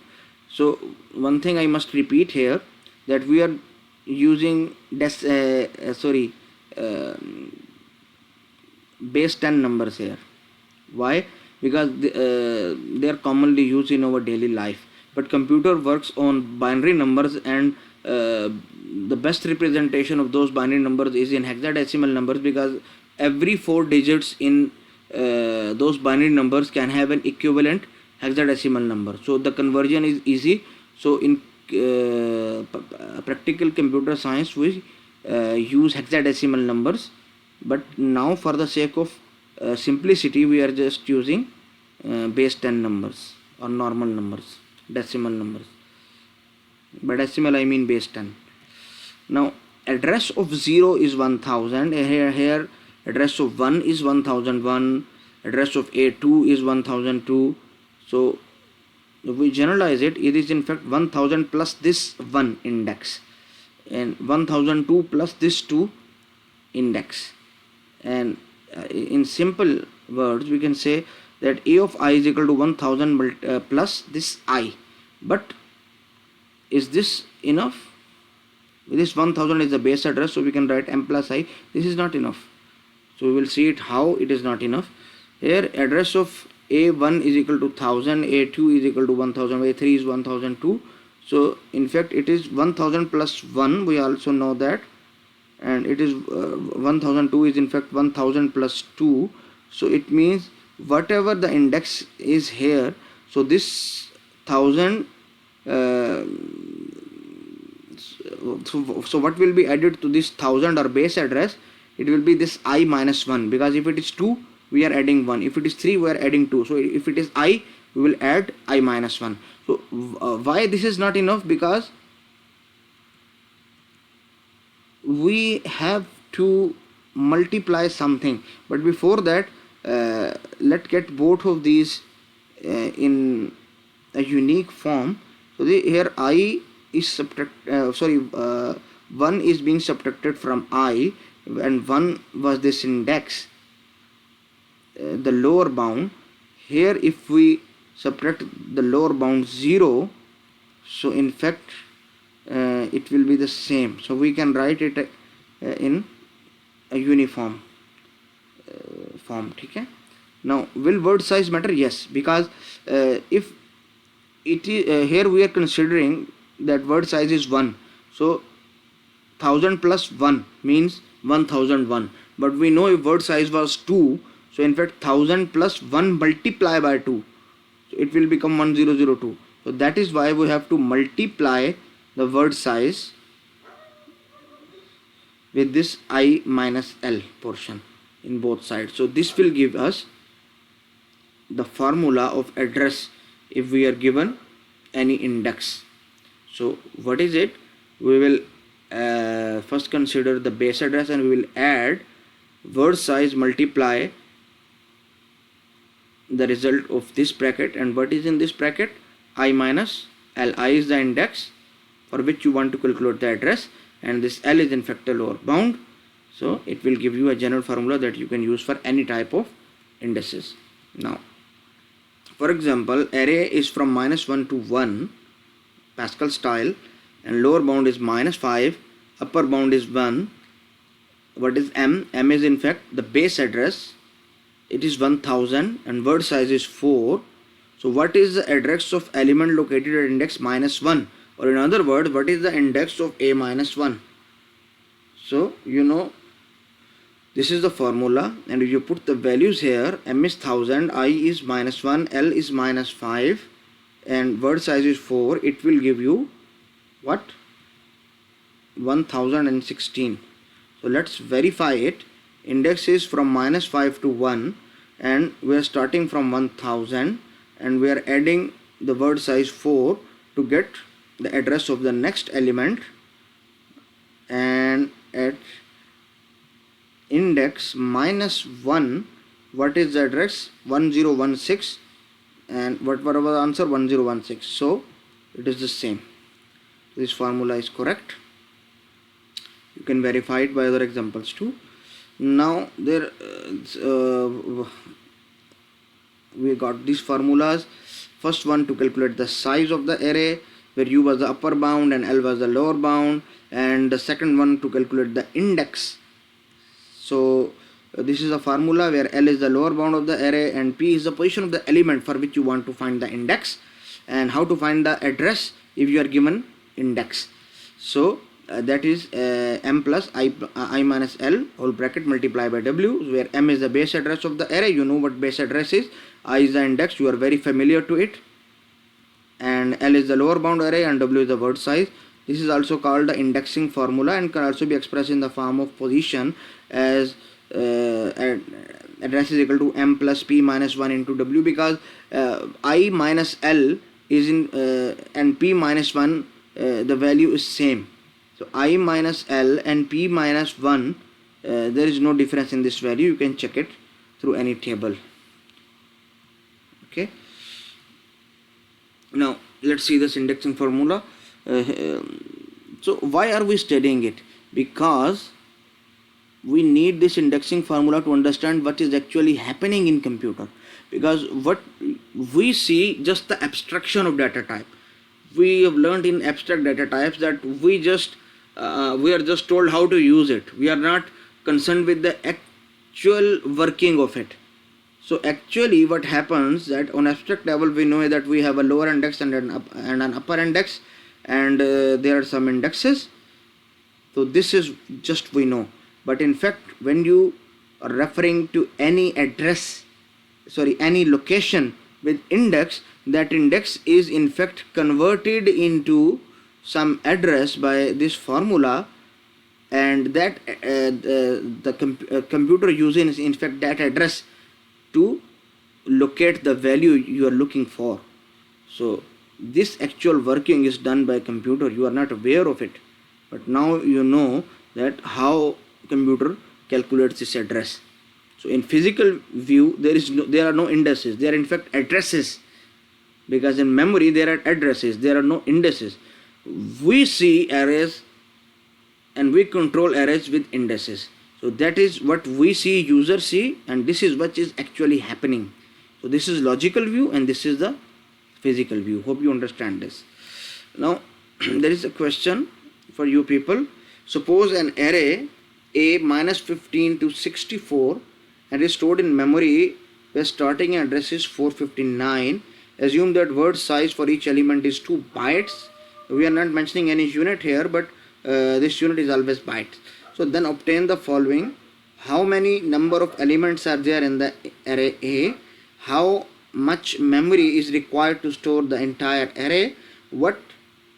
S1: So one thing I must repeat here, that we are using base 10 numbers here. Why? Because they are commonly used in our daily life, but computer works on binary numbers, and the best representation of those binary numbers is in hexadecimal numbers, because every 4 digits in those binary numbers can have an equivalent hexadecimal number. So the conversion is easy. So in practical computer science we use hexadecimal numbers, but now for the sake of simplicity we are just using base 10 numbers, or normal numbers, decimal numbers. By decimal I mean base 10. Now address of 0 is 1000. Here address of 1 is 1001. Address of A2 is 1002. So if we generalize it, it is in fact 1000 plus this 1 index, and 1002 plus this 2 index. And in simple words we can say that a of I is equal to 1000 plus this I. But is this enough? This 1000 is the base address, so we can write m plus I. This is not enough. So we will see it how it is not enough. Here address of A1 is equal to 1000, A2 is equal to 1000, A3 is 1002. So in fact it is 1000 plus 1, we also know that, and it is 1002 is in fact 1000 plus 2. So it means whatever the index is here, so this 1000, so what will be added to this 1000 or base address? It will be this I minus 1, because if it is 2 we are adding 1, if it is 3 we are adding 2. So if it is I, we will add I minus 1. So why this is not enough? Because we have to multiply something, but before that let's get both of these in a unique form. So here I is 1 is being subtracted from I, and 1 was this index, the lower bound. Here if we subtract the lower bound 0, so in fact it will be the same. So we can write it in a uniform form. Okay? Now will word size matter? Yes, because if it is here we are considering that word size is 1. So 1000 plus 1 means 1001. But we know if word size was 2, so in fact 1000 plus 1 multiply by 2. So it will become 1002. So that is why we have to multiply the word size with this I minus L portion in both sides. So this will give us the formula of address if we are given any index. So what is it? We will first consider the base address, and we will add word size multiply the result of this bracket. And what is in this bracket? I minus L. I is the index for which you want to calculate the address, and this L is in fact a lower bound. So it will give you a general formula that you can use for any type of indices. Now, for example, array is from -1 to 1 Pascal style, and lower bound is -5, upper bound is 1. What is M? M is in fact the base address. It is 1000 and word size is 4. So what is the address of element located at index -1? Or in other words, what is the index of A minus 1? So you know this is the formula, and if you put the values here, M is 1000, I is -1, L is -5, and word size is 4, it will give you what? 1016. So let's verify it. Index is from -5 to 1, and we are starting from 1000, and we are adding the word size 4 to get the address of the next element. And at index -1, what is the address? 1016, and what was the answer? 1016. So it is the same. This formula is correct. You can verify it by other examples too. Now there we got these formulas. First one to calculate the size of the array, where U was the upper bound and L was the lower bound, and the second one to calculate the index. So this is a formula where L is the lower bound of the array and P is the position of the element for which you want to find the index, and how to find the address if you are given index. So that is M plus I minus L whole bracket multiply by W, where M is the base address of the array. You know what base address is. I is the index, you are very familiar to it, and L is the lower bound array and W is the word size. This is also called the indexing formula and can also be expressed in the form of position as address is equal to M plus P minus 1 into W, because I minus L is in and P minus 1 the value is same. So I minus L and P minus 1, there is no difference in this value. You can check it through any table. Okay. Now let's see this indexing formula. So why are we studying it? Because we need this indexing formula to understand what is actually happening in computer. Because what we see, just the abstraction of data type. We have learned in abstract data types that we are just told how to use it. We are not concerned with the actual working of it. So actually what happens that on abstract level we know that we have a lower index and an upper index, and there are some indexes. So this is just we know. But in fact when you are referring to any any location with index, that index is in fact converted into some address by this formula, and that computer uses in fact that address to locate the value you are looking for. So this actual working is done by computer. You are not aware of it, but now you know that how computer calculates this address. So in physical view there are no indices, there are in fact addresses, because in memory there are addresses, there are no indices. We see arrays and we control arrays with indices. So that is what we see, users see, and this is what is actually happening. So this is logical view and this is the physical view. Hope you understand this. Now there is a question for you people. Suppose an array A -15 to 64 and is stored in memory where starting address is 459. Assume that word size for each element is 2 bytes we are not mentioning any unit here, but this unit is always bytes. So then obtain the following: how many number of elements are there in the array A, how much memory is required to store the entire array, what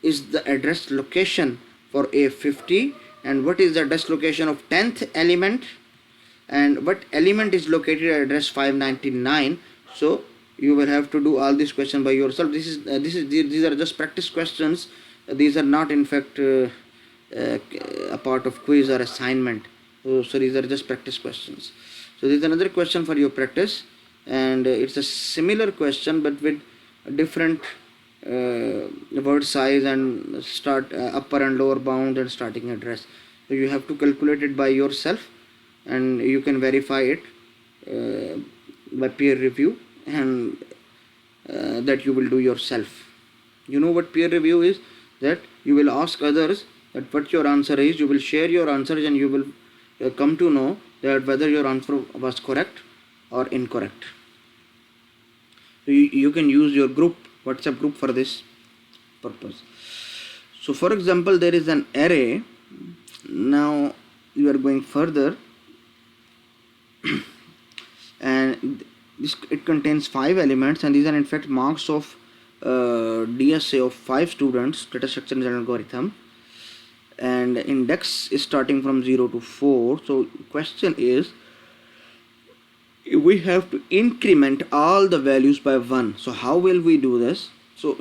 S1: is the address location for A50, and what is the address location of 10th element, and what element is located at address 599. So you will have to do all these questions by yourself. These are just practice questions. These are not in fact a part of quiz or assignment. So these are just practice questions. So this is another question for your practice, and it's a similar question but with different word size and start upper and lower bound and starting address. So you have to calculate it by yourself, and you can verify it by peer review, and that you will do yourself. You know what peer review is? That you will ask others that what your answer is, you will share your answers, and you will come to know that whether your answer was correct or incorrect. You can use your group, WhatsApp group, for this purpose. So for example, there is an array. Now you are going further, and it contains 5 elements, and these are in fact marks of DSA of 5 students, data structure and algorithm, and index is starting from 0 to 4. So question is, we have to increment all the values by 1. So how will we do this? So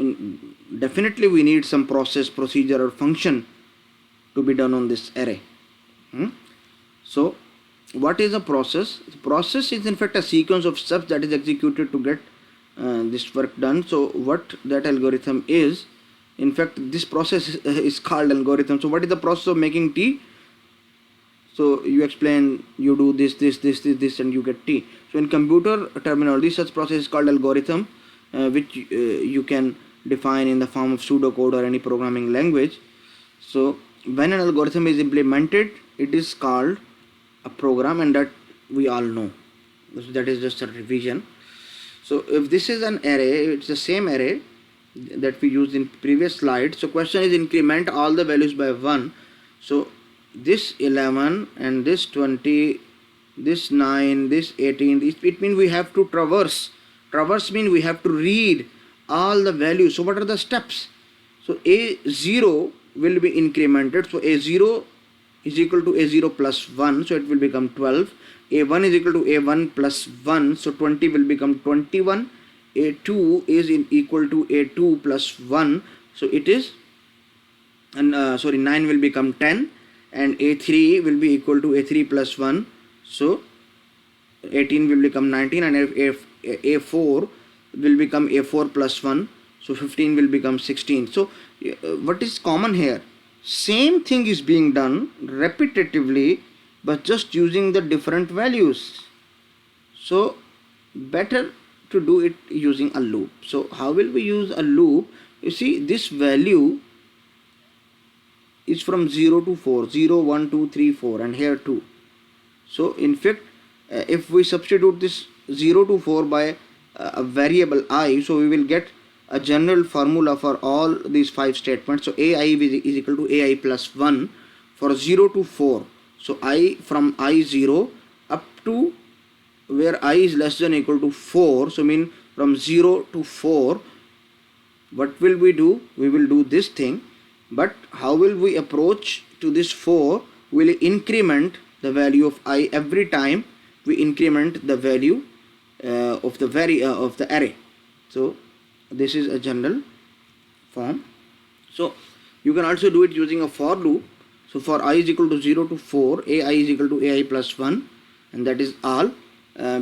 S1: definitely we need some process, procedure or function to be done on this array. So what is a process? The process is in fact a sequence of steps that is executed to get this work done. So what that algorithm is, in fact this process is called algorithm. So what is the process of making tea? So you explain, you do this and you get T. So in computer terminology, such process is called algorithm, which you can define in the form of pseudocode or any programming language. So when an algorithm is implemented, it is called a program, and that we all know. That is just a revision. So if this is an array, it's the same array that we used in previous slide. So question is increment all the values by 1. So this 11 and this 20, this 9, this 18, it means we have to traverse. Traverse means we have to read all the values. So what are the steps? So A0 will be incremented. So A0 is equal to A0 plus 1. So it will become 12. A1 is equal to A1 plus 1. So 20 will become 21. A2 is equal to A2 plus 1. So it is, and 9 will become 10. And A3 will be equal to A3 plus 1. So 18 will become 19, and A4 will become A4 plus 1. So 15 will become 16. So what is common here? Same thing is being done repetitively, but just using the different values. So better to do it using a loop. So how will we use a loop? You see, this value is from 0 to 4, 0, 1, 2, 3, 4, and here 2. So in fact, if we substitute this 0 to 4 by a variable I, so we will get a general formula for all these 5 statements. So AI is equal to AI plus 1 for 0 to 4. So I from I0 up to where I is less than or equal to 4. So mean from 0 to 4, what will we do? We will do this thing. But how will we approach to this 4? We will increment the value of I every time we increment the value of the array. So this is a general form. So you can also do it using a for loop. So for I is equal to 0 to 4, AI is equal to AI plus 1, and that is all,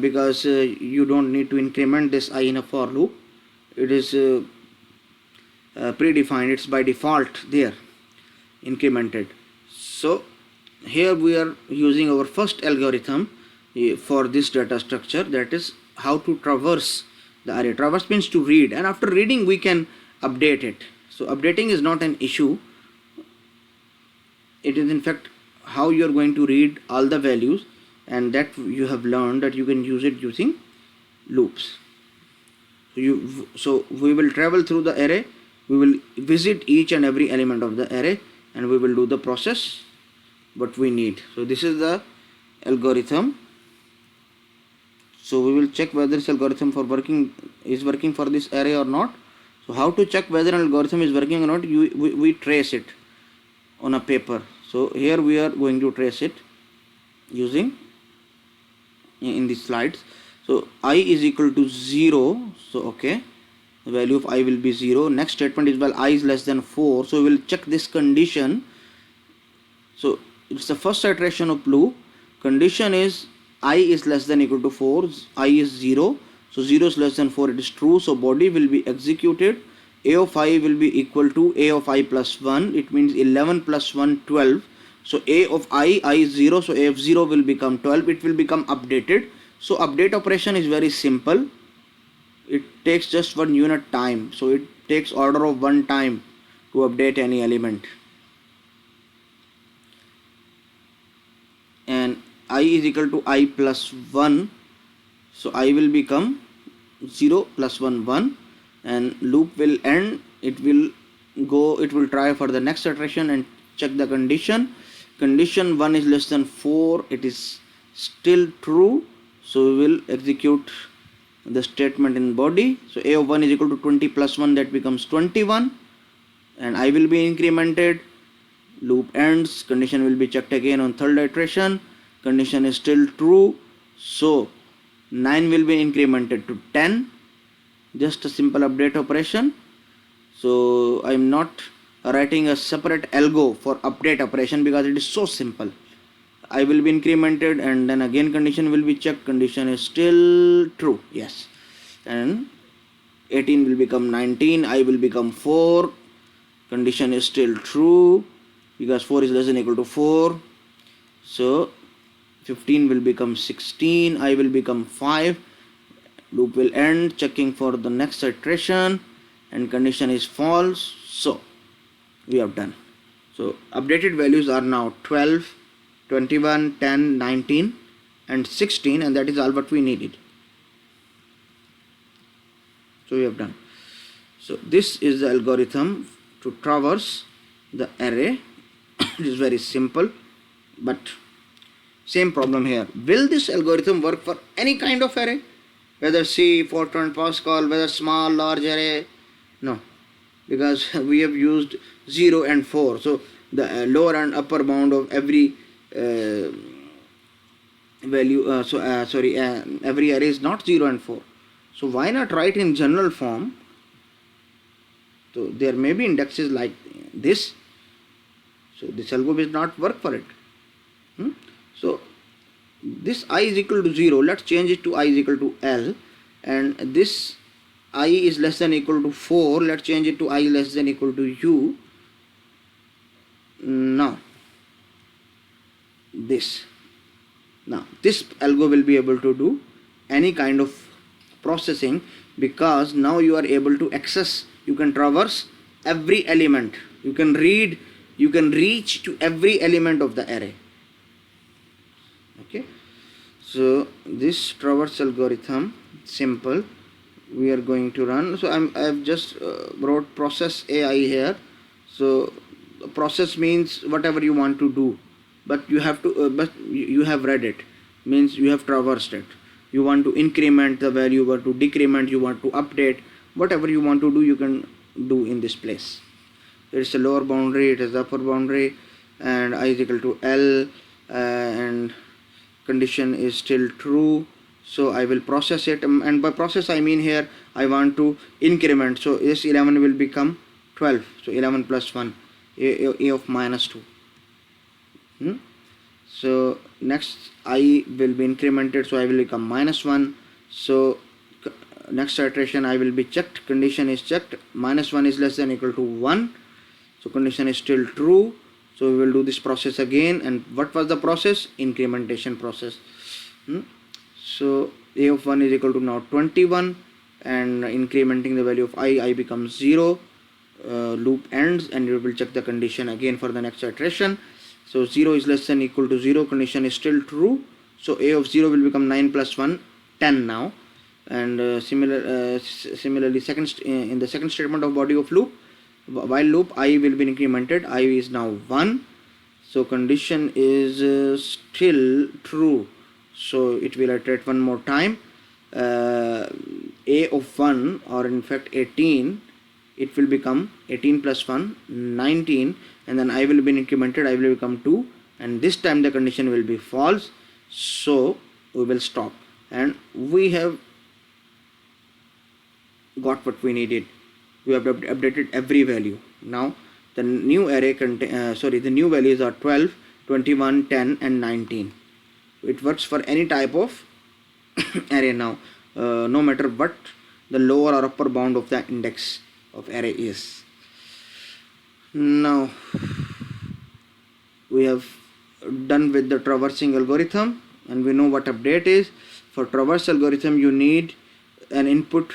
S1: because you don't need to increment this I in a for loop. It is predefined, it's by default there, incremented. So here we are using our first algorithm for this data structure, that is how to traverse the array. Traverse means to read, and after reading we can update it. So updating is not an issue. It is in fact how you are going to read all the values, and that you have learned that you can use it using loops. So we will travel through the array We will visit each and every element of the array and we will do the process what we need. So this is the algorithm. So we will check whether this algorithm is working for this array or not. So how to check whether an algorithm is working or not? We trace it on a paper. So here we are going to trace it using in the slides. So I is equal to 0. So okay, the value of I will be 0. Next statement is while I is less than 4. So we will check this condition. So it's the first iteration of loop. Condition is I is less than equal to 4. I is 0. So 0 is less than 4. It is true. So body will be executed. A of I will be equal to A of I plus 1. It means 11 plus 1, 12. So A of I is 0. So A of 0 will become 12. It will become updated. So update operation is very simple. It takes just 1 unit time. So it takes order of 1 time to update any element. And I is equal to I plus 1. So I will become 0 plus 1, 1. And loop will end. It will try for the next iteration and check the condition. Condition 1 is less than 4. It is still true. So we will execute the statement in body. So A of 1 is equal to 20 plus 1, that becomes 21. And I will be incremented. Loop ends. Condition will be checked again on third iteration. Condition is still true. So 9 will be incremented to 10. Just a simple update operation. So I am not writing a separate algo for update operation because it is so simple. I will be incremented and then again condition will be checked. Condition is still true. Yes. And 18 will become 19. I will become 4. Condition is still true because 4 is less than equal to 4. So 15 will become 16. I will become 5. Loop will end, checking for the next iteration, and condition is false. So we have done. So updated values are now 12, 21, 10, 19 and 16, and that is all what we needed. So we have done. So this is the algorithm to traverse the array. It is very simple, but same problem here. Will this algorithm work for any kind of array? Whether C, Fortran, Pascal, whether small, large array? No, because we have used 0 and 4. So the lower and upper bound of every value, every array is not 0 and 4. So why not write in general form? So there may be indexes like this. So this algo will not work for it. So this I is equal to 0, let's change it to I is equal to L, and this I is less than equal to 4, let's change it to I less than equal to U. Now this algo will be able to do any kind of processing, because now you are able to access, you can traverse every element, you can reach to every element of the array. Okay, so this traverse algorithm, simple, we are going to run. So I've just wrote process AI here. So process means whatever you want to do, but you have to but you have read it, means you have traversed it. You want to increment the value, you want to decrement, you want to update, whatever you want to do, you can do in this place. It is a lower boundary, it is the upper boundary, and I is equal to L, and condition is still true. So I will process it, and by process I mean here I want to increment. So this 11 will become 12. So 11 plus 1, a of minus 2. So next I will be incremented, so I will become minus 1. So next iteration I will be checked, condition is checked, minus 1 is less than equal to 1. So condition is still true. So we will do this process again. And what was the process? Incrementation process. So a of 1 is equal to now 21, and incrementing the value of I becomes 0. Loop ends, and you will check the condition again for the next iteration. So 0 is less than equal to 0, condition is still true. So a of 0 will become 9 plus 1, 10 now. And similarly in the second statement of body of loop, while loop I will be incremented. I is now 1, so condition is still true, so it will iterate one more time. A of 1, or in fact 18, it will become 18 plus 1, 19, and then I will be incremented, I will become 2, and this time the condition will be false, so we will stop, and we have got what we needed. We have updated every value. Now the new array the new values are 12, 21, 10 and 19. It works for any type of array now, no matter what the lower or upper bound of the index of array is. Now we have done with the traversing algorithm, and we know what update is. For traverse algorithm you need an input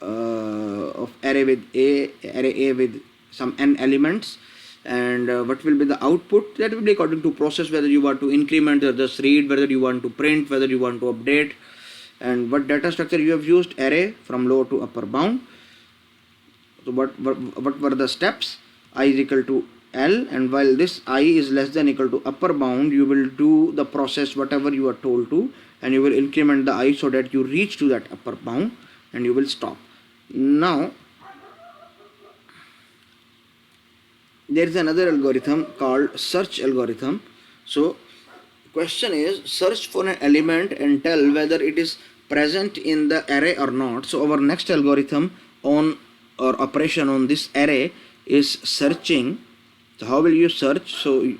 S1: of array A with some n elements, and what will be the output? That will be according to process, whether you want to increment or just read, whether you want to print, whether you want to update, and what data structure you have used, array from lower to upper bound. So what were the steps? I is equal to L, and while this I is less than equal to upper bound, you will do the process whatever you are told to, and you will increment the I so that you reach to that upper bound, and you will stop. Now there is another algorithm called search algorithm. So question is, search for an element and tell whether it is present in the array or not. So our next algorithm on or operation on this array is searching. So how will you search? So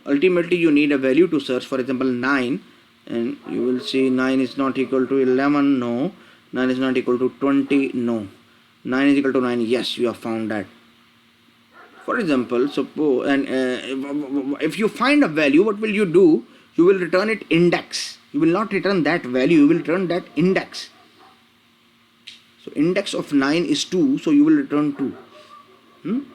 S1: ultimately you need a value to search. For example 9, and you will see 9 is not equal to 11, no. 9 is not equal to 20, no. 9 is equal to 9, yes, you have found that. For example, suppose, and if you find a value, what will you do? You will return it index. You will not return that value, you will return that index. So index of 9 is 2, so you will return 2.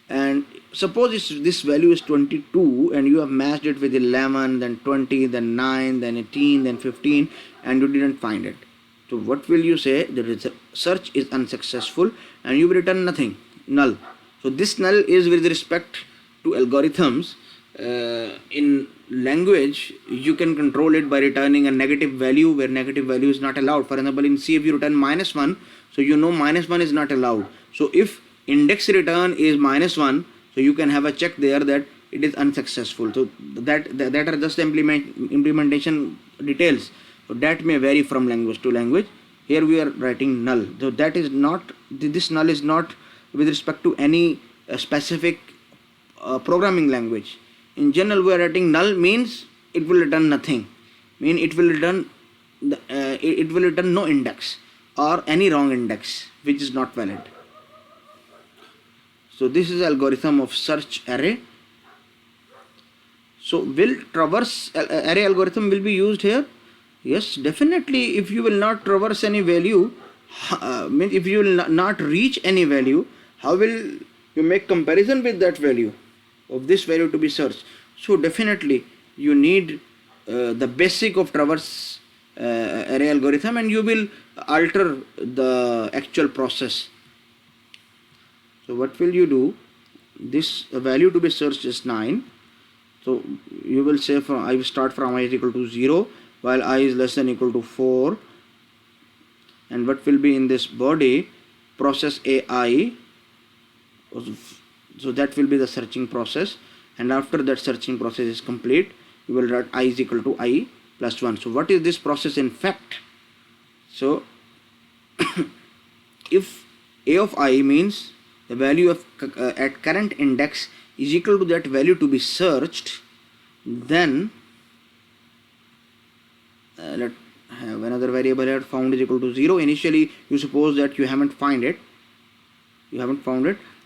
S1: And suppose this value is 22 and you have matched it with 11, then 20, then 9, then 18, then 15, and you didn't find it. So what will you say? The search is unsuccessful and you will return nothing, null. So this null is with respect to algorithms. In language you can control it by returning a negative value where negative value is not allowed. For example, in C if you return -1, so you know -1 is not allowed. So if index return is -1, so you can have a check there that it is unsuccessful. So that are just implementation details. So that may vary from language to language. Here we are writing null. So that is not, this null is not with respect to any specific programming language. In general, we are writing null means it will return nothing. Mean it will return no index or any wrong index which is not valid. So this is algorithm of search array. So will traverse array algorithm will be used here? Yes, definitely. If you will not traverse any value, if you will not reach any value, how will you make comparison with that value of this value to be searched? So definitely you need the basic of traverse array algorithm, and you will alter the actual process. So what will you do? This value to be searched is 9. So you will say I will start from I is equal to 0 while I is less than equal to 4, and what will be in this body? Process AI. So that will be the searching process, and after that searching process is complete, you will write I is equal to I plus 1. So what is this process in fact? So if A of I means the value of at current index is equal to that value to be searched, then let's have another variable here, found is equal to 0. Initially you suppose that you haven't found it.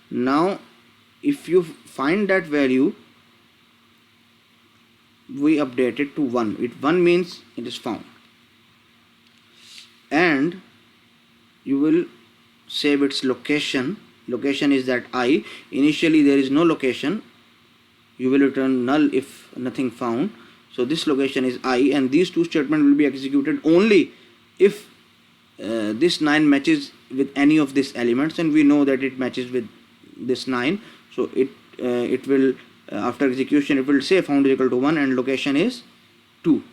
S1: Now if you find that value, we update it to 1. 1 means it is found, and you will save its location. Location is that I. Initially there is no location. You will return null if nothing found. So this location is I, and these two statements will be executed only if this 9 matches with any of these elements, and we know that it matches with this 9. So it will after execution it will say found is equal to 1 and location is 2.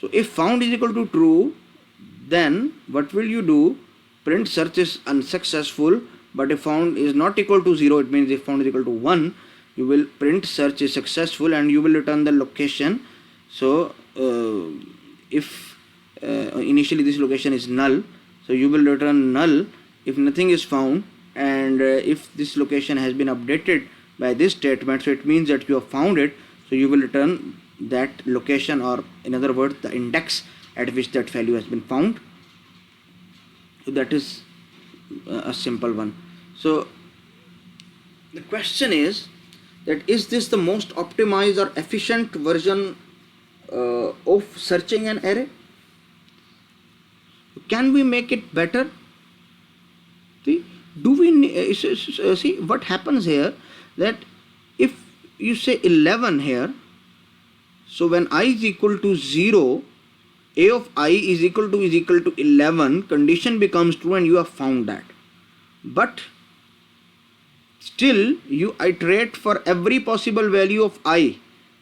S1: So if found is equal to true, then what will you do? Print search is unsuccessful. But if found is not equal to 0, it means if found is equal to 1, you will print search is successful and you will return the location. So if initially this location is null, so you will return null if nothing is found, and if this location has been updated by this statement, so it means that you have found it, so you will return that location, or in other words the index at which that value has been found. So that is a simple one. So the question is that is this the most optimized or efficient version of searching an array? Can we make it better? See, do we see what happens here, that if you say 11 here, so when I is equal to 0, a of I is equal to 11, condition becomes true and you have found that. But still you iterate for every possible value of I.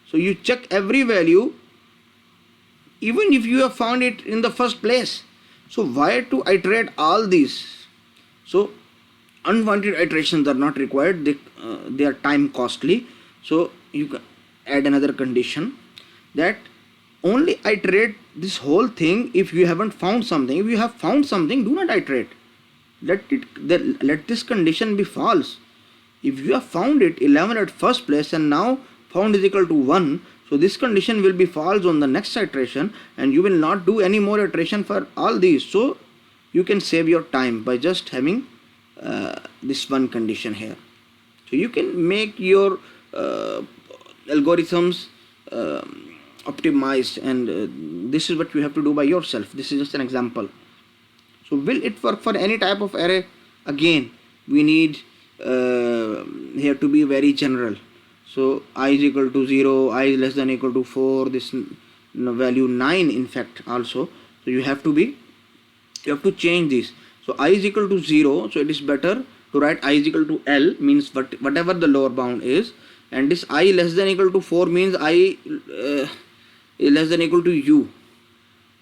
S1: So you check every value even if you have found it in the first place. So why to iterate all these? So unwanted iterations are not required, they are time costly. So you can add another condition that only iterate this whole thing if you haven't found something. If you have found something, do not iterate. Let this condition be false. If you have found it 11 at first place and now found is equal to 1, so this condition will be false on the next iteration and you will not do any more iteration for all these. So you can save your time by just having this one condition here. So you can make your algorithms optimized, and this is what you have to do by yourself. This is just an example. So will it work for any type of array? Again, we need here to be very general. So I is equal to 0, I is less than equal to 4, this value 9 in fact also. So you have to change this. So I is equal to 0, so it is better to write I is equal to L, means whatever the lower bound is, and this I less than equal to 4 means I is less than equal to U.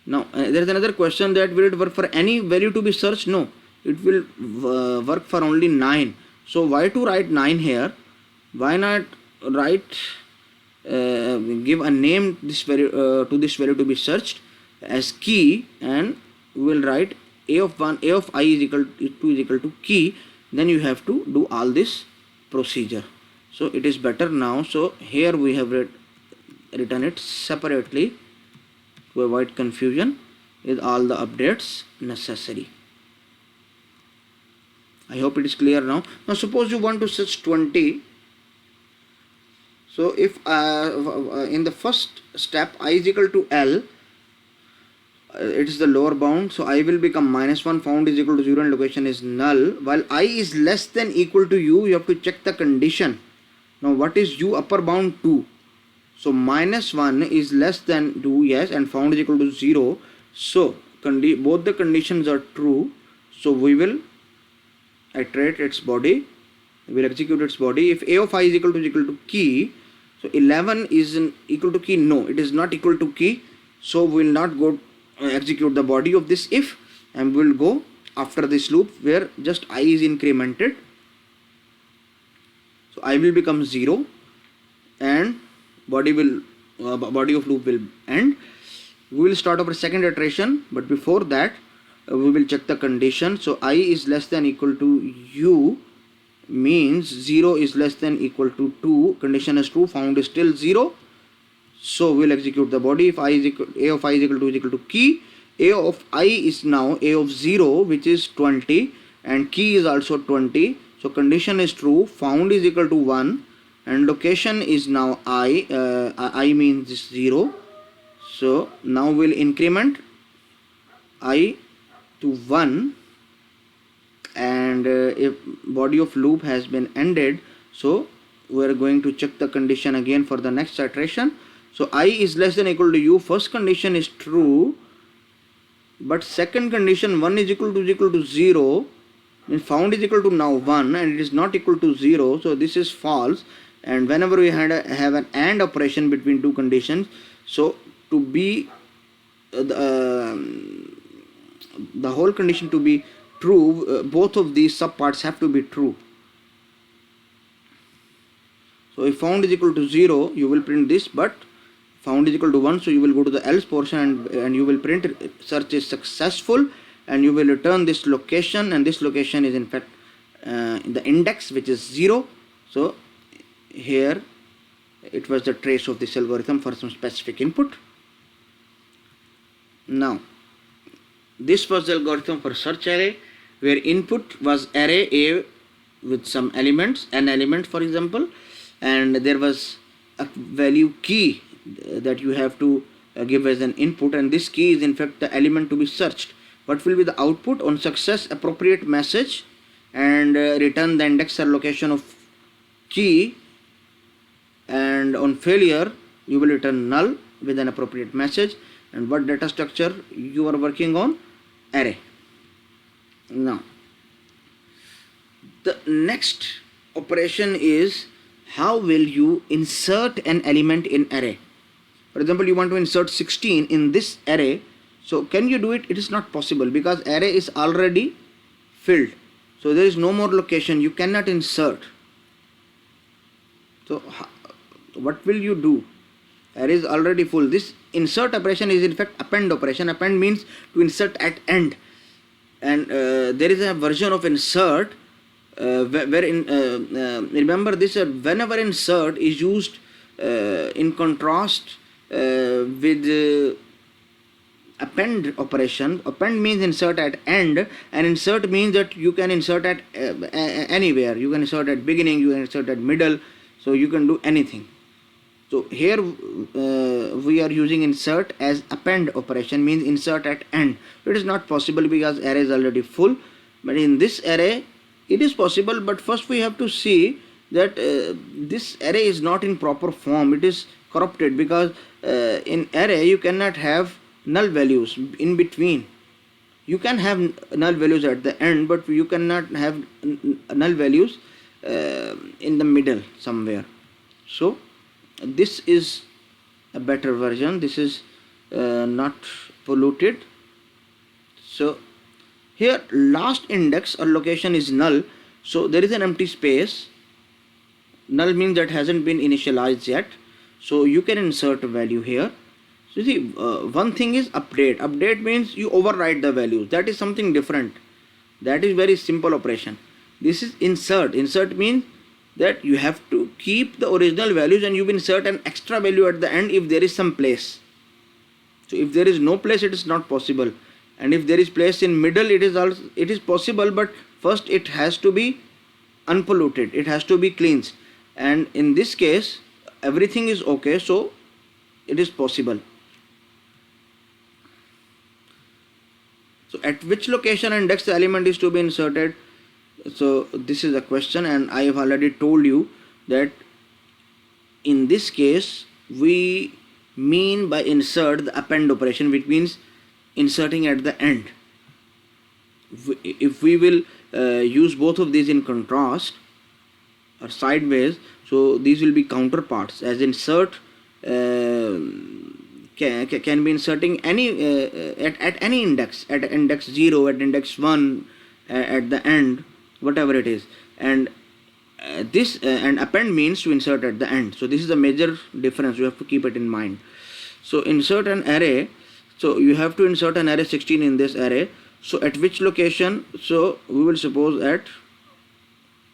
S1: Now there is another question, that will it work for any value to be searched? No, it will work for only 9. So why to write 9 here? Why not write give a name this value to this value to be searched as key, and we will write a of I is equal to key. Then you have to do all this procedure. So it is better now. So here we have written it separately to avoid confusion with all the updates necessary. I hope it is clear now. Now suppose you want to search 20. So if in the first step I is equal to L, it is the lower bound, so I will become -1, found is equal to 0 and location is null. While I is less than equal to U, you have to check the condition. Now what is U? Upper bound 2. So -1 is less than 2, yes, and found is equal to 0. So both the conditions are true. So we will iterate its body, we will execute its body. If a of I is equal to key, so 11 is equal to key. No, it is not equal to key. So we will not go execute the body of this if, and we will go after this loop where just I is incremented. So I will become 0 and body of loop will end. We will start our second iteration, but before that we will check the condition. So I is less than equal to U means 0 is less than equal to 2. Condition is true, found is still 0. So we will execute the body. If a of I is equal to key, a of I is now a of 0, which is 20, and key is also 20. So condition is true, found is equal to 1, and location is now I means 0. So now we'll increment I to 1, and if body of loop has been ended, so we're going to check the condition again for the next iteration. So I is less than equal to U, first condition is true, but second condition 1 is equal to 0 means found is equal to now 1 and it is not equal to 0, so this is false. And whenever we have an AND operation between two conditions, so to be the whole condition to be true, both of these subparts have to be true. So if found is equal to 0, you will print this, but found is equal to 1, so you will go to the else portion and you will print search is successful, and you will return this location, and this location is in fact the index, which is 0. So here it was the trace of this algorithm for some specific input. Now this was the algorithm for search array, where input was array A with some elements, n elements for example, and there was a value key that you have to give as an input, and this key is in fact the element to be searched. What will be the output? On success, appropriate message, and return the index or location of key, and on failure you will return null with an appropriate message. And what data structure you are working on? Array. Now the next operation is how will you insert an element in array. For example, you want to insert 16 in this array, so can you do it? It is not possible because array is already filled, so there is no more location, you cannot insert. So what will you do? Array is already full. This insert operation is in fact append operation. Append means to insert at end, and there is a version of insert wherein remember this, whenever insert is used in contrast with append operation. Append means insert at end, and insert means that you can insert at anywhere. You can insert at beginning, you can insert at middle, so you can do anything. So here we are using insert as append operation, means insert at end. It is not possible because array is already full, but in this array it is possible. But first we have to see that this array is not in proper form, it is corrupted, because in array you cannot have null values in between. You can have null values at the end, but you cannot have null values in the middle somewhere. So this is a better version. This is not polluted. So here last index or location is null, so there is an empty space. Null means that hasn't been initialized yet, so you can insert a value here. So you see, one thing is update. Update means you override the values. That is something different. That is very simple operation. This is insert. Insert means that you have to keep the original values and you insert an extra value at the end if there is some place. So if there is no place, it is not possible, and if there is place in middle, it is possible, but first it has to be unpolluted, it has to be cleansed, and in this case everything is okay, so it is possible. So at which location index the element is to be inserted? So this is a question, and I have already told you that in this case we mean by insert the append operation, which means inserting at the end. If we will use both of these in contrast or sideways, so these will be counterparts, as insert can be inserting any at any index, at index 0, at index 1, at the end, whatever it is, and this and append means to insert at the end. So this is a major difference, you have to keep it in mind. So insert an array, so you have to insert an array 16 in this array. So at which location? So we will suppose at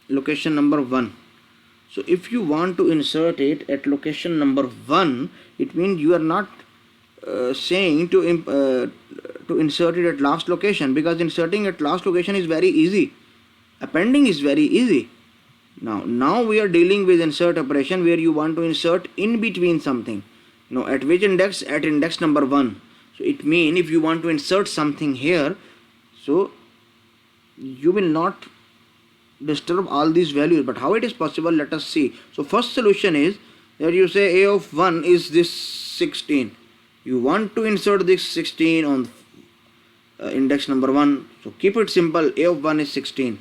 S1: location number 1. So if you want to insert it at location number 1, it means you are not saying to insert it at last location, because inserting at last location is very easy, appending is very easy. Now we are dealing with insert operation where you want to insert in between something. Now at which index? At index number 1. So it means if you want to insert something here, so you will not disturb all these values. But how it is possible, let us see. So first solution is that you say a of 1 is this 16. You want to insert this 16 on index number 1. So keep it simple. A of 1 is 16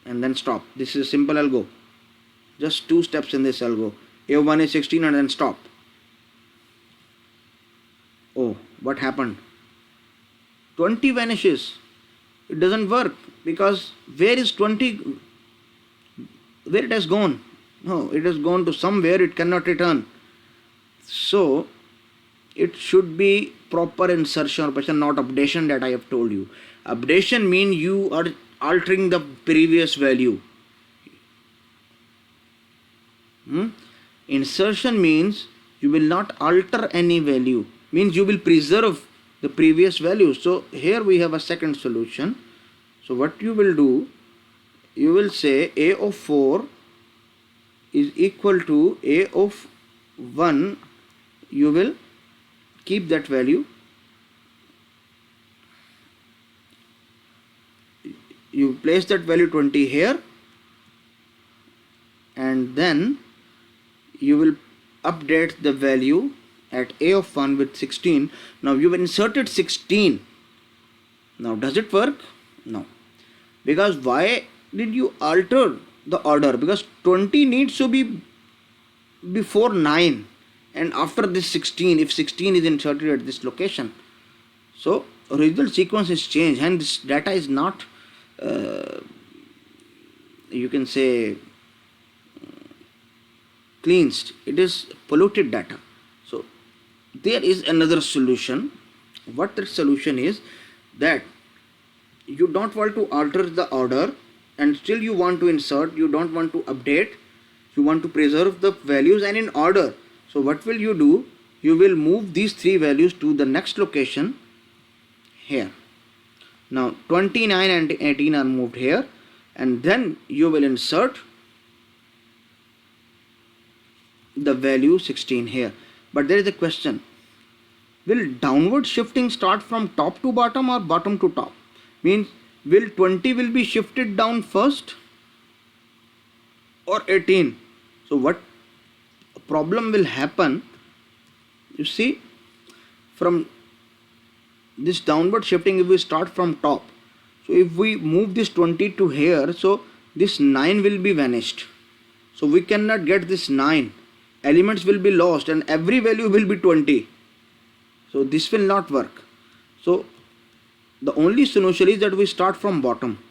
S1: and then stop. This is a simple algo. Just 2 steps in this algo. A of 1 is 16 and then stop. Oh, what happened? 20 vanishes. It doesn't work because where is 20? Where it has gone? No, it has gone to somewhere it cannot return. So it should be proper insertion operation, not updation that I have told you. Updation means you are altering the previous value. Insertion means you will not alter any value, means you will preserve the previous value. So here we have a second solution. So what you will do, you will say A of 4 is equal to A of 1. You will keep that value. You place that value 20 here, and then you will update the value at A of 1 with 16. Now you have inserted 16. Now does it work? No. Because why did you alter the order? Because 20 needs to be before 9 and after this 16, if 16 is inserted at this location. So original sequence is changed and this data is not you can say cleansed. It is polluted data. So there is another solution. What the solution is, that you don't want to alter the order and still you want to insert, you don't want to update, you want to preserve the values and in order. So what will you do? You will move these 3 values to the next location here. Now 29 and 18 are moved here, and then you will insert the value 16 here. But there is a question, will downward shifting start from top to bottom or bottom to top? Means will 20 will be shifted down first or 18? So what problem will happen, you see, from this downward shifting, if we start from top, so if we move this 20 to here, so this 9 will be vanished. So we cannot get this 9. Elements will be lost and every value will be 20. So this will not work. So the only solution is that we start from bottom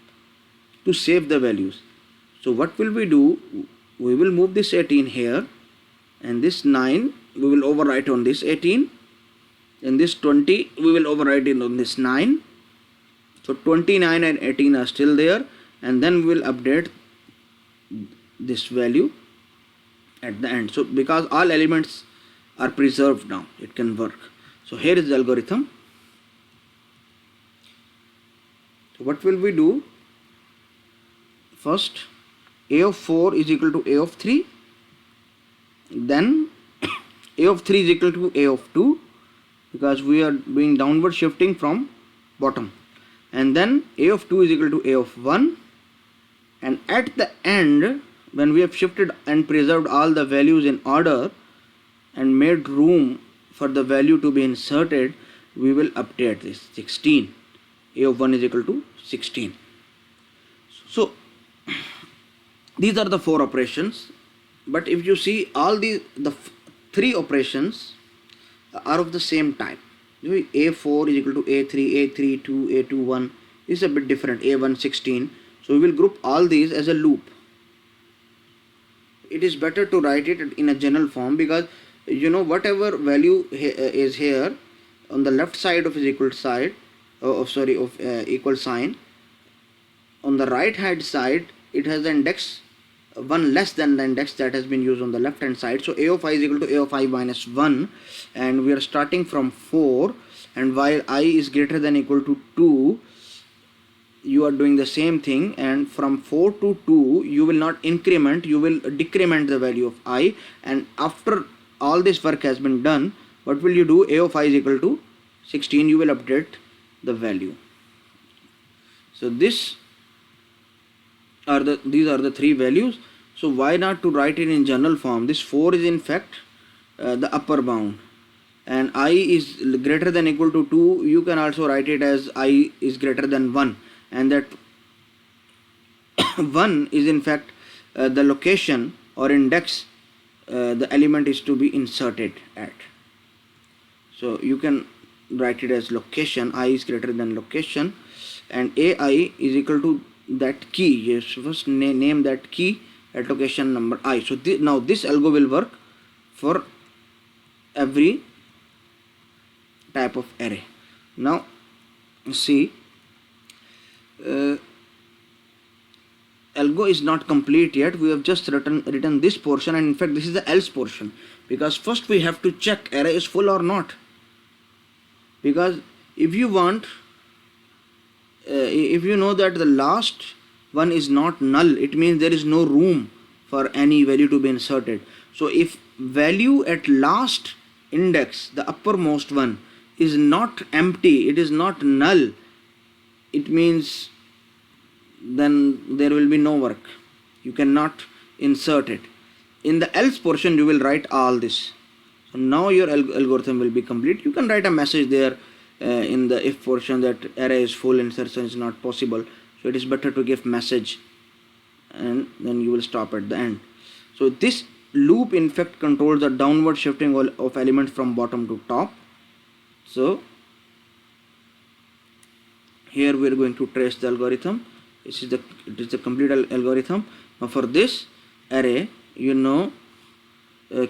S1: to save the values. So what will we do? We will move this 18 here, and this 9 we will overwrite on this 18, and this 20 we will overwrite it on this 9. So 29 and 18 are still there, and then we will update this value at the end. So because all elements are preserved now, it can work. So here is the algorithm. So what will we do? First, A of 4 is equal to A of 3. Then A of 3 is equal to A of 2, because we are doing downward shifting from bottom. And then A of 2 is equal to A of 1. And at the end, when we have shifted and preserved all the values in order and made room for the value to be inserted, we will update this 16. A of 1 is equal to 16. So these are the 4 operations. But if you see, all the 3 operations are of the same type. A4 is equal to A3, A32, A21 is a bit different, A1, 16. So we will group all these as a loop. It is better to write it in a general form, because you know whatever value is here on the left side of his equal side, equal sign, on the right hand side it has the index 1 less than the index that has been used on the left hand side. So A of I is equal to A of I minus 1, and we are starting from 4, and while I is greater than equal to 2, you are doing the same thing, and from 4 to 2 you will not increment, you will decrement the value of I, and after all this work has been done, what will you do? A of I is equal to 16, you will update the value. So these are the 3 values. So why not to write it in general form? This 4 is in fact the upper bound, and I is greater than equal to 2, you can also write it as I is greater than 1, and that 1 is in fact the location or index the element is to be inserted at. So you can write it as location, I is greater than location, and AI is equal to that key. Yes, first name that key at location number I. So now this algo will work for every type of array. Now see, algo is not complete yet. We have just written this portion, and in fact this is the else portion, because first we have to check array is full or not. Because if you want, if you know that the last one is not null, it means there is no room for any value to be inserted. So if value at last index, the uppermost one, is not empty, it is not null, it means then there will be no work. You cannot insert it. In the else portion you will write all this. So now your algorithm will be complete. You can write a message there in the if portion that array is full, insertion is not possible. So it is better to give message, and then you will stop at the end. So this loop in fact controls the downward shifting of elements from bottom to top. So here we are going to trace the algorithm. It is the complete algorithm. Now for this array, you know,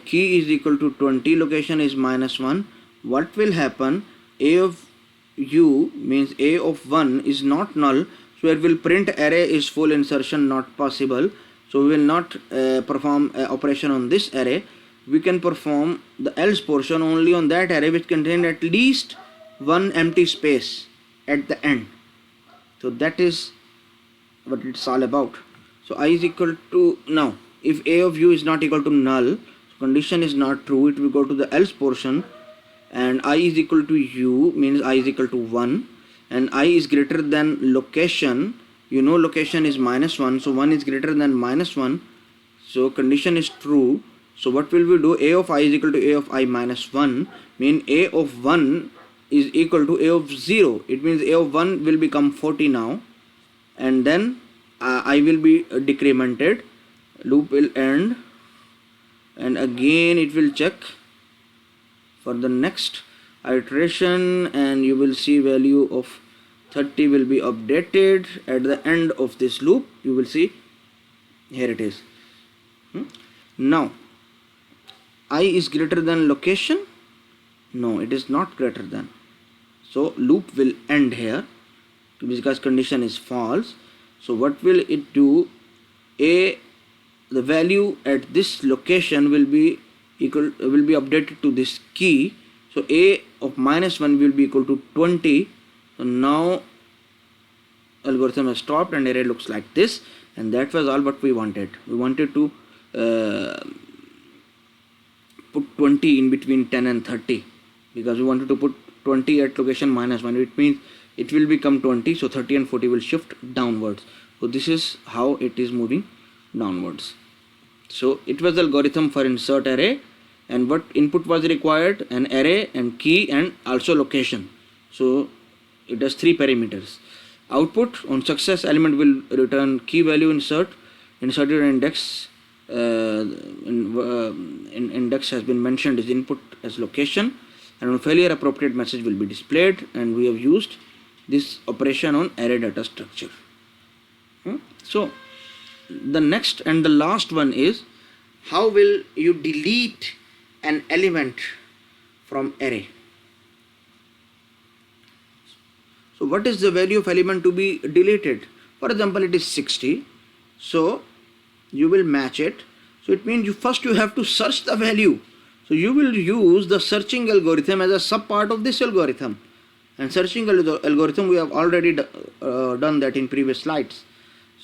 S1: key is equal to 20, location is -1. What will happen? A of u means A of 1 is not null, so it will print array is full, insertion not possible. So we will not perform operation on this array. We can perform the else portion only on that array which contains at least one empty space at the end. So that is what it's all about. So I is equal to, now if A of u is not equal to null, condition is not true, it will go to the else portion, and I is equal to u means I is equal to 1, and I is greater than location. You know location is -1, so 1 is greater than -1, so condition is true. So what will we do? A of I is equal to A of I -1 mean A of 1 is equal to A of 0. It means A of 1 will become 40 now, and then I will be decremented. Loop will end, and again it will check for the next iteration, and you will see value of 30 will be updated at the end of this loop. You will see here it is. Now I is greater than location. No, it is not greater than. So loop will end here because condition is false. So what will it do? The value at this location will be updated to this key. So A of -1 will be equal to 20. So now algorithm has stopped and array looks like this, and that was all what we wanted. We wanted to put 20 in between 10 and 30, because we wanted to put 20 at location -1. It means it will become 20, so 30 and 40 will shift downwards. So this is how it is moving downwards. So it was the algorithm for insert array, and what input was required? An array and key and also location. So it has 3 parameters. Output on success element will return key value inserted index. Index has been mentioned as input as location, and on failure appropriate message will be displayed, and we have used this operation on array data structure. So the next and the last one is, how will you delete an element from array? So what is the value of element to be deleted? For example, it is 60, so you will match it. So it means you have to search the value. So you will use the searching algorithm as a sub part of this algorithm, and searching algorithm we have already done that in previous slides.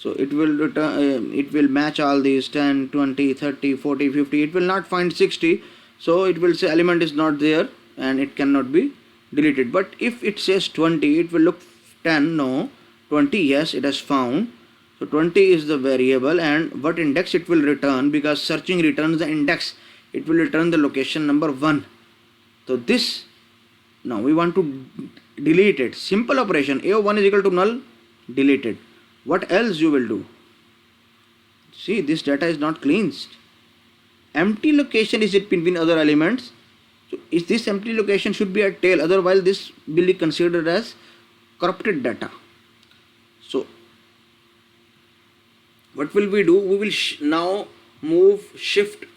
S1: So it will return, it will match all these 10, 20, 30, 40, 50. It will not find 60, so it will say element is not there and it cannot be deleted. But if it says 20, it will look 10, no, 20, yes, it has found. So 20 is the variable, and what index it will return, because searching returns the index, it will return the location number 1. So this, now we want to delete it. Simple operation, a of 1 is equal to null, deleted. What else you will do? See, this data is not cleansed. Empty location is it between other elements. So is this empty location should be at tail, otherwise this will be considered as corrupted data. So what will we do? We will now move shifting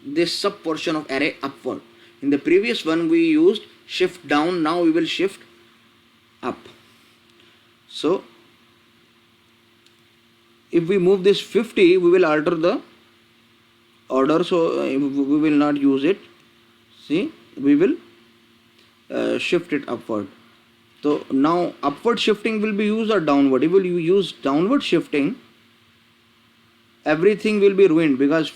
S1: this sub portion of array upward. In the previous one we used shift down, now we will shift up. So if we move this 50, we will alter the order, so we will not use it. See, we will shift it upward. So now upward shifting will be used or downward. If you use downward shifting, everything will be ruined, because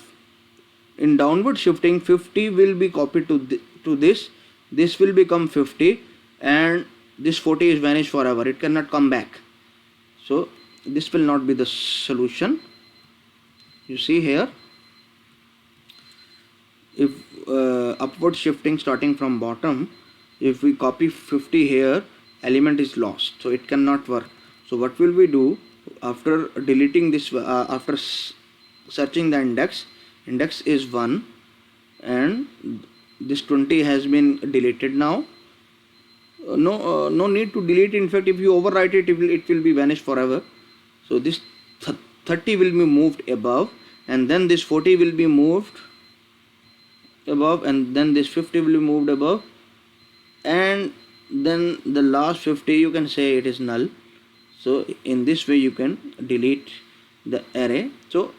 S1: in downward shifting 50 will be copied to this will become 50, and this 40 is vanished forever, it cannot come back. So this will not be the solution. You see here, if upward shifting starting from bottom, if we copy 50 here, element is lost, so it cannot work. So what will we do? After deleting this, after searching the index is 1 and this 20 has been deleted. Now no need to delete. In fact, if you overwrite it, it will be vanished forever. So this 30 will be moved above, and then this 40 will be moved above, and then this 50 will be moved above, and then the last 50 you can say it is null. So in this way you can delete the array. So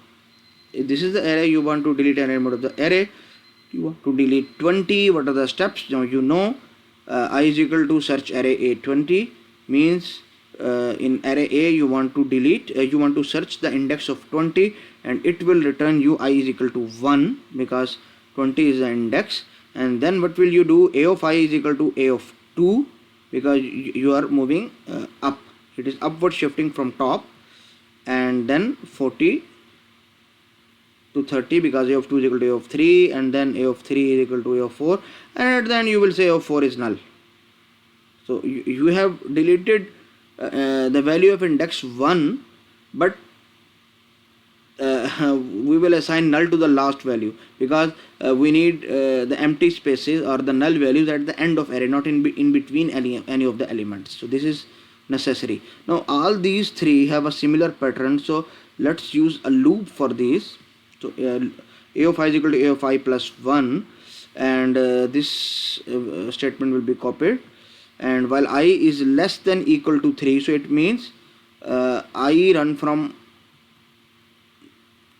S1: if this is the array, you want to delete an element of the array, you want to delete 20. What are the steps? Now you know I is equal to search array A20 means in array A you want to delete, you want to search the index of 20, and it will return you I is equal to 1 because 20 is the index. And then what will you do? A of I is equal to A of 2 because you are moving up, it is upward shifting from top, and then 40 to 30 because A of 2 is equal to A of 3, and then A of 3 is equal to A of 4, and then you will say A of 4 is null. So you have deleted the value of index 1, but we will assign null to the last value because we need the empty spaces or the null values at the end of array, not in between any of the elements. So this is necessary. Now all these three have a similar pattern, so let's use a loop for these. So A of I is equal to A of I plus 1, and this statement will be copied, and while I is less than equal to 3, so it means I run from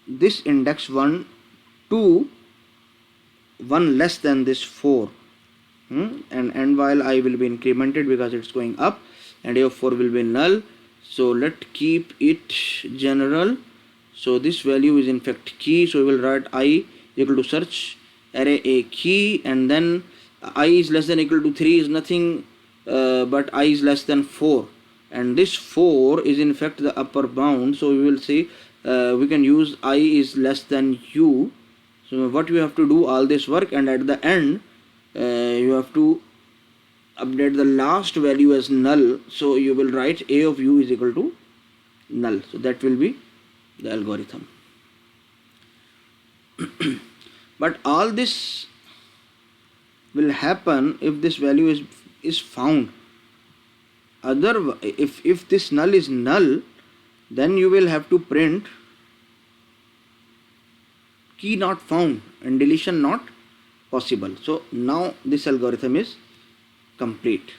S1: this index 1 to 1 less than this 4, and while I will be incremented because it's going up, and A of 4 will be null. So let keep it general. So this value is in fact key, so we will write I equal to search array A key, and then I is less than equal to 3 is nothing but I is less than 4, and this 4 is in fact the upper bound. So we will see we can use I is less than u. So what you have to do all this work, and at the end you have to update the last value as null. So you will write A of u is equal to null. So that will be the algorithm. But all this will happen if this value is found. If this null is null, then you will have to print key not found and deletion not possible. So now this algorithm is complete,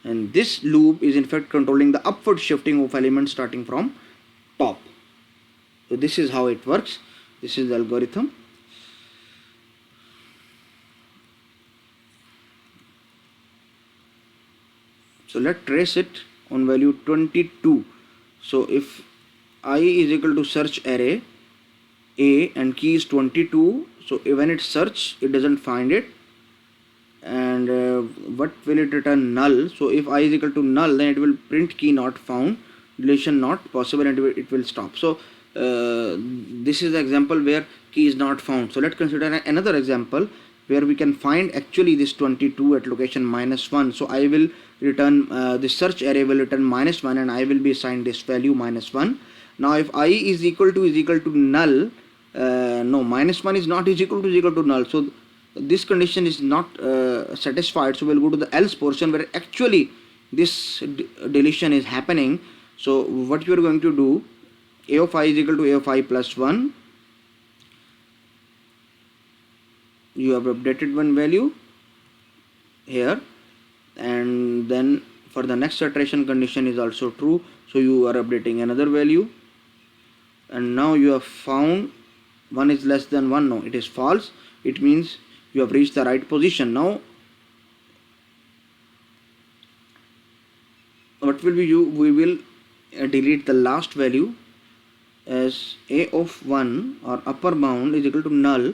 S1: and this loop is in fact controlling the upward shifting of elements starting from top. So this is how it works. This is the algorithm. So let's trace it on value 22. So if I is equal to search array A and key is 22, so when it search it doesn't find it, and what will it return? Null. So if I is equal to null, then it will print key not found, deletion not possible, and it will stop. So this is the example where key is not found. So let's consider another example. where we can find actually this 22 at location -1. So I will return the search array will return -1 and I will be assigned this value -1. Now if I is equal to null, no, -1 is not is equal to null, so this condition is not satisfied. So we'll go to the else portion where actually this deletion is happening. So what you are going to do, a of I is equal to a of I plus 1. You have updated one value here, and then for the next iteration condition is also true, so you are updating another value, and now you have found 1 is less than 1. No, it is false. It means you have reached the right position. Now what will we will delete the last value as a of 1 or upper bound is equal to null,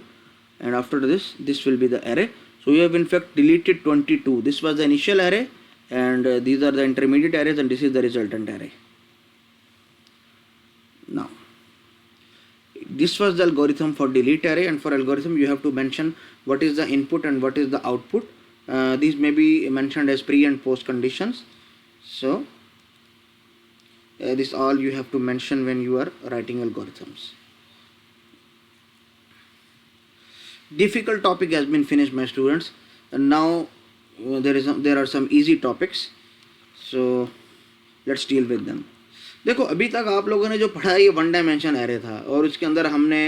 S1: and after this will be the array. So we have in fact deleted 22. This was the initial array, and these are the intermediate arrays, and this is the resultant array. Now this was the algorithm for delete array, and for algorithm you have to mention what is the input and what is the output. These may be mentioned as pre and post conditions. So this all you have to mention when you are writing algorithms. Difficult topic has been finished, my students, and now there are some easy topics, so let's deal with them. देखो, अभी तक आप लोगों ने जो पढ़ा है ये वन डायमेंशन एरे था, और उसके अंदर हमने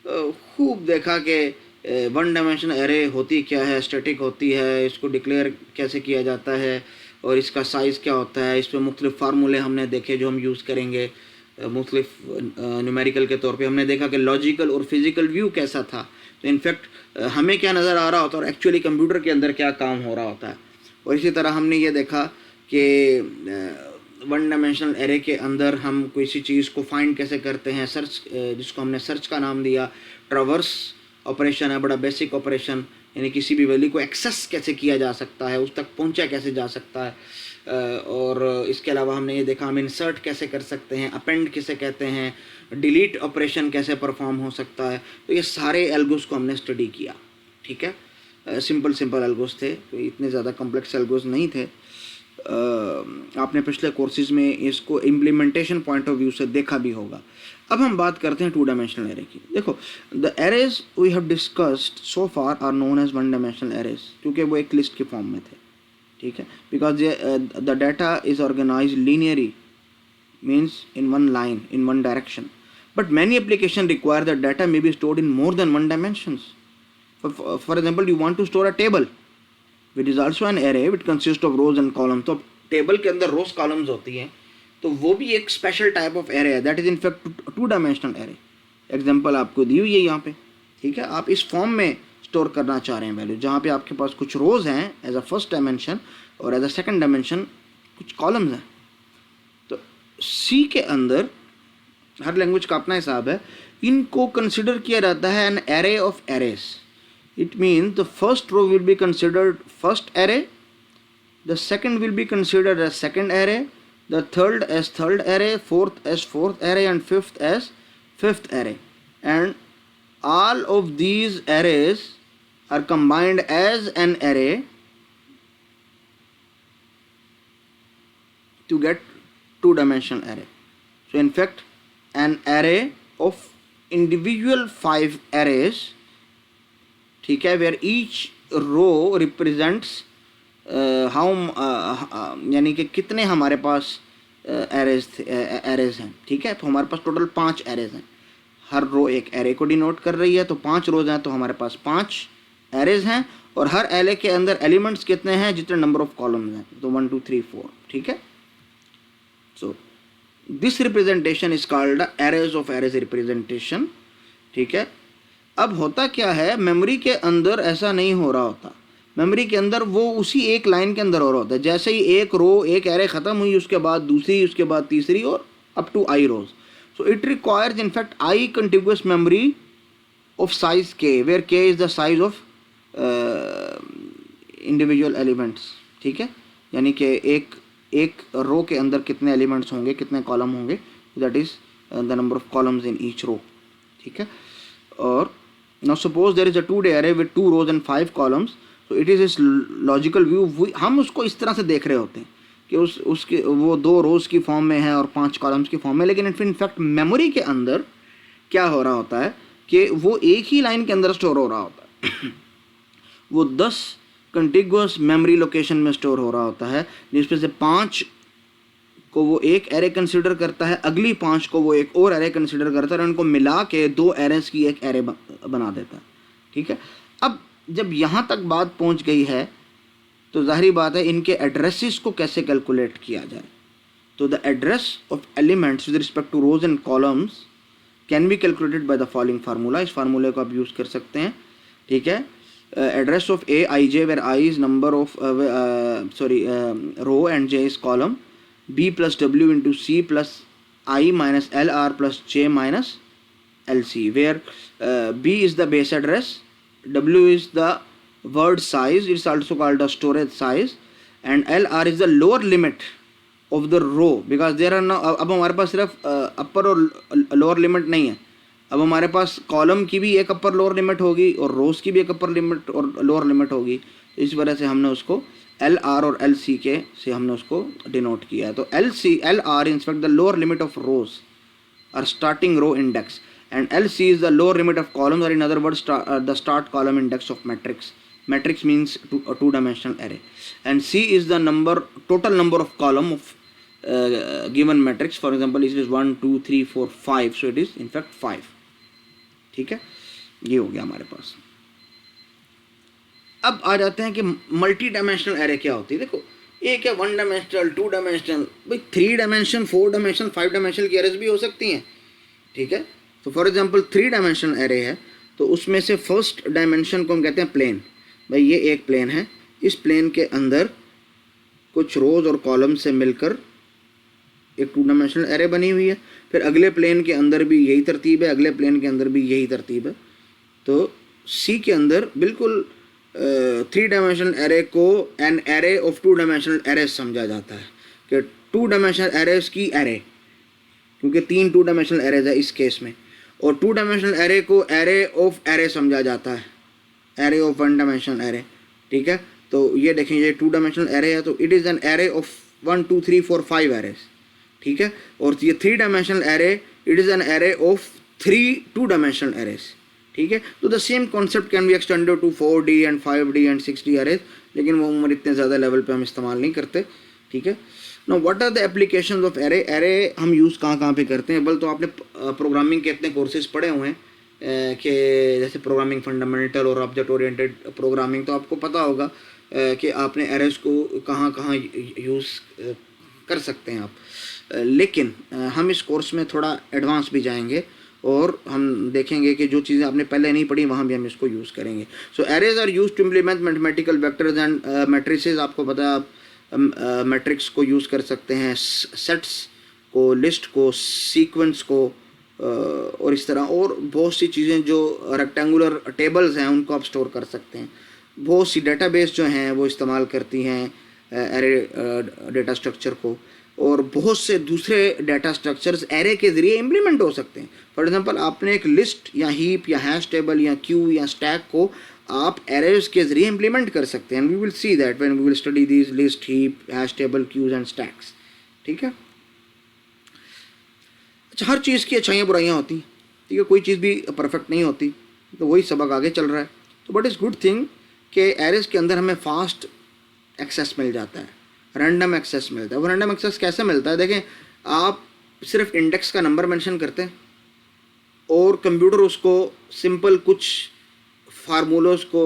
S1: खूब देखा कि वन डायमेंशन एरे होती क्या है, स्टैटिक होती है, इसको डिक्लेयर कैसे किया जाता है, और इसका साइज़ क्या होता है। इस पर मुख्तलिफ फार्मूले हमने देखे जो हम यूज़ करेंगे मुख्तलिफ न्यूमेरिकल के तौर पे। हमने देखा कि लॉजिकल और फिज़िकल व्यू कैसा था, तो इनफैक्ट हमें क्या नज़र आ रहा होता है और एक्चुअली कंप्यूटर के अंदर क्या काम हो रहा होता है। और इसी तरह हमने ये देखा कि वन डायमेंशनल एरे के अंदर हम किसी चीज़ को फाइंड कैसे करते हैं। सर्च, जिसको हमने सर्च का नाम दिया, ट्रैवर्स ऑपरेशन है, बड़ा बेसिक ऑपरेशन, यानी किसी भी वैल्यू को एक्सेस कैसे किया जा सकता है, उस तक पहुंचा कैसे जा सकता है। और इसके अलावा हमने ये देखा हम इंसर्ट कैसे कर सकते हैं, अपेंड किसे कहते हैं, डिलीट ऑपरेशन कैसे परफॉर्म हो सकता है। तो ये सारे एल्गोस को हमने स्टडी किया, ठीक है। सिंपल एल्गोस थे, तो इतने ज़्यादा कॉम्प्लेक्स एल्गोस नहीं थे। आपने पिछले कोर्सेज में इसको इम्प्लीमेंटेशन पॉइंट ऑफ व्यू से देखा भी होगा। अब हम बात करते हैं टू डायमेंशनल एरे की। देखो, the arrays we have discussed so far are known as one dimensional arrays, क्योंकि वो एक लिस्ट के फॉर्म में थे, ठीक है। Because the data is organize linearly, means in one line, in one direction, but many application require that data may be stored in more than one dimensions. For example, you want to store a table which is also an array which consist of rows and column. तो table के अंदर रोज columns होती हैं, तो वो भी एक special type of array है, that is in fact to dimensional array. Example आपको दी हुई है यहाँ पे, ठीक है। आप इस फॉर्म में स्टोर करना चाह रहे हैं वैल्यू, जहाँ पे आपके पास कुछ रोज हैं एज अ फर्स्ट डायमेंशन और एज अ सेकंड डायमेंशन कुछ कॉलम्स हैं। तो सी के अंदर हर लैंग्वेज का अपना हिसाब है, इनको कंसिडर किया जाता है N array of arrays. It means the first row will be considered first array, the second will be considered as second array, the third as third array, fourth as fourth array, and fifth as fifth array. And all of these arrays are combined as an array to get two-dimensional array. So in fact, an array of individual 5 arrays, ठीक है, where each row represents how, यानी कि कितने हमारे पास arrays हैं, ठीक है। तो हमारे पास टोटल 5 एरेज हैं, हर रो एक एरे को डिनोट कर रही है, तो 5 रोज हैं, तो हमारे पास 5 एरेज हैं, और हर एरे के अंदर एलिमेंट्स कितने हैं, जितने नंबर ऑफ कॉलम्स हैं, तो 1 2 3 4, ठीक है। So this representation is called arrays of arrays representation, ठीक है। अब होता क्या है, मेमोरी के अंदर ऐसा नहीं हो रहा होता। मेमोरी के अंदर वो उसी एक लाइन के अंदर हो रहा होता है। जैसे ही एक रो, एक एरे ख़त्म हुई, उसके बाद दूसरी, उसके बाद तीसरी, और up to I rows. So it requires in fact I contiguous memory of size K, where K is the size of individual elements, ठीक है। यानी कि एक रो के अंदर कितने एलिमेंट्स होंगे, कितने कॉलम होंगे, that is the number of columns in each row, ठीक है। और Now suppose there is a 2-day array with 2 rows and 5 columns. So it is this logical view. हम उसको इस तरह से देख रहे होते हैं कि उसके वो 2 रोज की फॉर्म में है और 5 कॉलम्स की फॉर्म में, लेकिन इनफैक्ट मेमोरी के अंदर क्या हो रहा होता है कि वो एक ही लाइन के अंदर स्टोर हो रहा होता है वो 10 कंटिगुअस मेमोरी लोकेशन में स्टोर हो रहा होता है, जिसमें से 5 को वो एक एरे कंसिडर करता है, अगली 5 को वो एक और एरे कंसिडर करता है और उनको मिला के 2 एरेस की एक एरे बना देता है। ठीक है, अब जब यहाँ तक बात पहुँच गई है तो जाहिर बात है इनके एड्रेसेस को कैसे कैलकुलेट किया जाए। तो the address of elements with respect to rows and columns can be calculated by the following formula. इस फार्मूले को आप यूज़ कर सकते हैं। ठीक है, address of A I J where I is number of row and J is column, b plus w into c plus I minus lr plus j minus lc, where b is the base address, w is the word size, it's also called the storage size, and lr is the lower limit of the row because there are no, अब हमारे पास सिर्फ अपर और lower limit नहीं है, अब हमारे पास column की भी एक अपर लोअर लिमिट होगी और रोज की भी एक अपर लिमिट और लोअर लिमिट होगी। इस वजह से हमने उसको एल आर और एल सी के से हमने उसको डिनोट किया है। तो L R in fact the lower limit of rows और starting row index, and L C is the lower limit of columns और in other words the start column index of matrix. Matrix means two dimensional array, and C is the number total number of column of given matrix. For example it is 1 2 3 4 5, so it is in fact 5। ठीक है, ये हो गया हमारे पास। अब आ जाते हैं कि मल्टी डायमेंशनल एरे क्या होती है। देखो, एक है 1 डायमेंशनल, 2 डायमेंशनल, भाई 3 डायमेंशन, 4 डायमेंशन, 5 डायमेंशनल की एरेज भी हो सकती हैं। ठीक है, तो फॉर एग्जांपल 3 डायमेंशनल एरे है तो उसमें से फर्स्ट डायमेंशन को हम कहते हैं प्लेन। भाई ये एक प्लेन है, इस प्लेन के अंदर कुछ रोज और कॉलम से मिलकर एक 2 डायमेंशनल एरे बनी हुई है। फिर अगले प्लेन के अंदर भी यही तरतीब है, अगले प्लेन के अंदर भी यही तरतीब है। तो सी के अंदर बिल्कुल 3 डायमेंशनल एरे को N array of 2 dimensional arrays समझा जाता है कि 2 डायमेंशनल एरेज की एरे, क्योंकि 3 2 डायमेंशनल एरेज है इस केस में, और 2 डायमेंशनल एरे को एरे ऑफ एरे समझा जाता है, एरे ऑफ 1 डायमेंशनल एरे। ठीक है, तो ये देखें, ये 2 डायमेंशनल एरे है तो it is an array of 1 2 3 4 5 arrays. ठीक है, और ये 3 dimensional array it is an array of 3 2 dimensional arrays. ठीक है, तो the same concept can be extended to 4D and 5D and 6D arrays, लेकिन वो उम्र इतने ज़्यादा लेवल पे हम इस्तेमाल नहीं करते। ठीक है, no what are the applications of array. Array हम यूज़ कहाँ पे करते हैं। बल तो आपने प्रोग्रामिंग के इतने कोर्सेज पढ़े हुए हैं कि जैसे प्रोग्रामिंग फंडामेंटल और ऑब्जेक्ट ओरिएंटेड प्रोग्रामिंग, तो आपको पता होगा कि आपने एरेज को कहाँ यूज़ कर सकते हैं आप। लेकिन हम इस कोर्स में थोड़ा एडवांस भी जाएंगे और हम देखेंगे कि जो चीज़ें आपने पहले नहीं पढ़ी वहाँ भी हम इसको यूज़ करेंगे। So arrays are use to implement mathematical vectors and matrices. आपको पता है आप मैट्रिक्स को यूज़ कर सकते हैं, सेट्स को, लिस्ट को, सीक्वेंस को, और इस तरह और बहुत सी चीज़ें जो रेक्टेंगुलर टेबल्स हैं उनको आप स्टोर कर सकते हैं। बहुत सी डेटाबेस जो हैं वो इस्तेमाल करती हैं एरे डेटा स्ट्रक्चर को, और बहुत से दूसरे डाटा स्ट्रक्चर्स एरे के ज़रिए इम्प्लीमेंट हो सकते हैं। फॉर एग्जांपल आपने एक लिस्ट या हीप या हैश टेबल या क्यू या स्टैक को आप एरेज के ज़रिए इम्प्लीमेंट कर सकते हैं। We will see that when we will study these list, heap, hash table, queues and stacks. ठीक है, अच्छा, हर चीज़ की अच्छाइयाँ बुराइयाँ होती हैं। ठीक है, कोई चीज़ भी परफेक्ट नहीं होती, तो वही सबक आगे चल रहा है। तो बट इज़ गुड थिंग कि एरेज के अंदर हमें फास्ट एक्सेस मिल जाता है, रैंडम एक्सेस मिलता है। वो रैंडम एक्सेस कैसे मिलता है? देखें, आप सिर्फ इंडेक्स का नंबर मेंशन करते हैं और कंप्यूटर उसको सिंपल कुछ फार्मूलोस को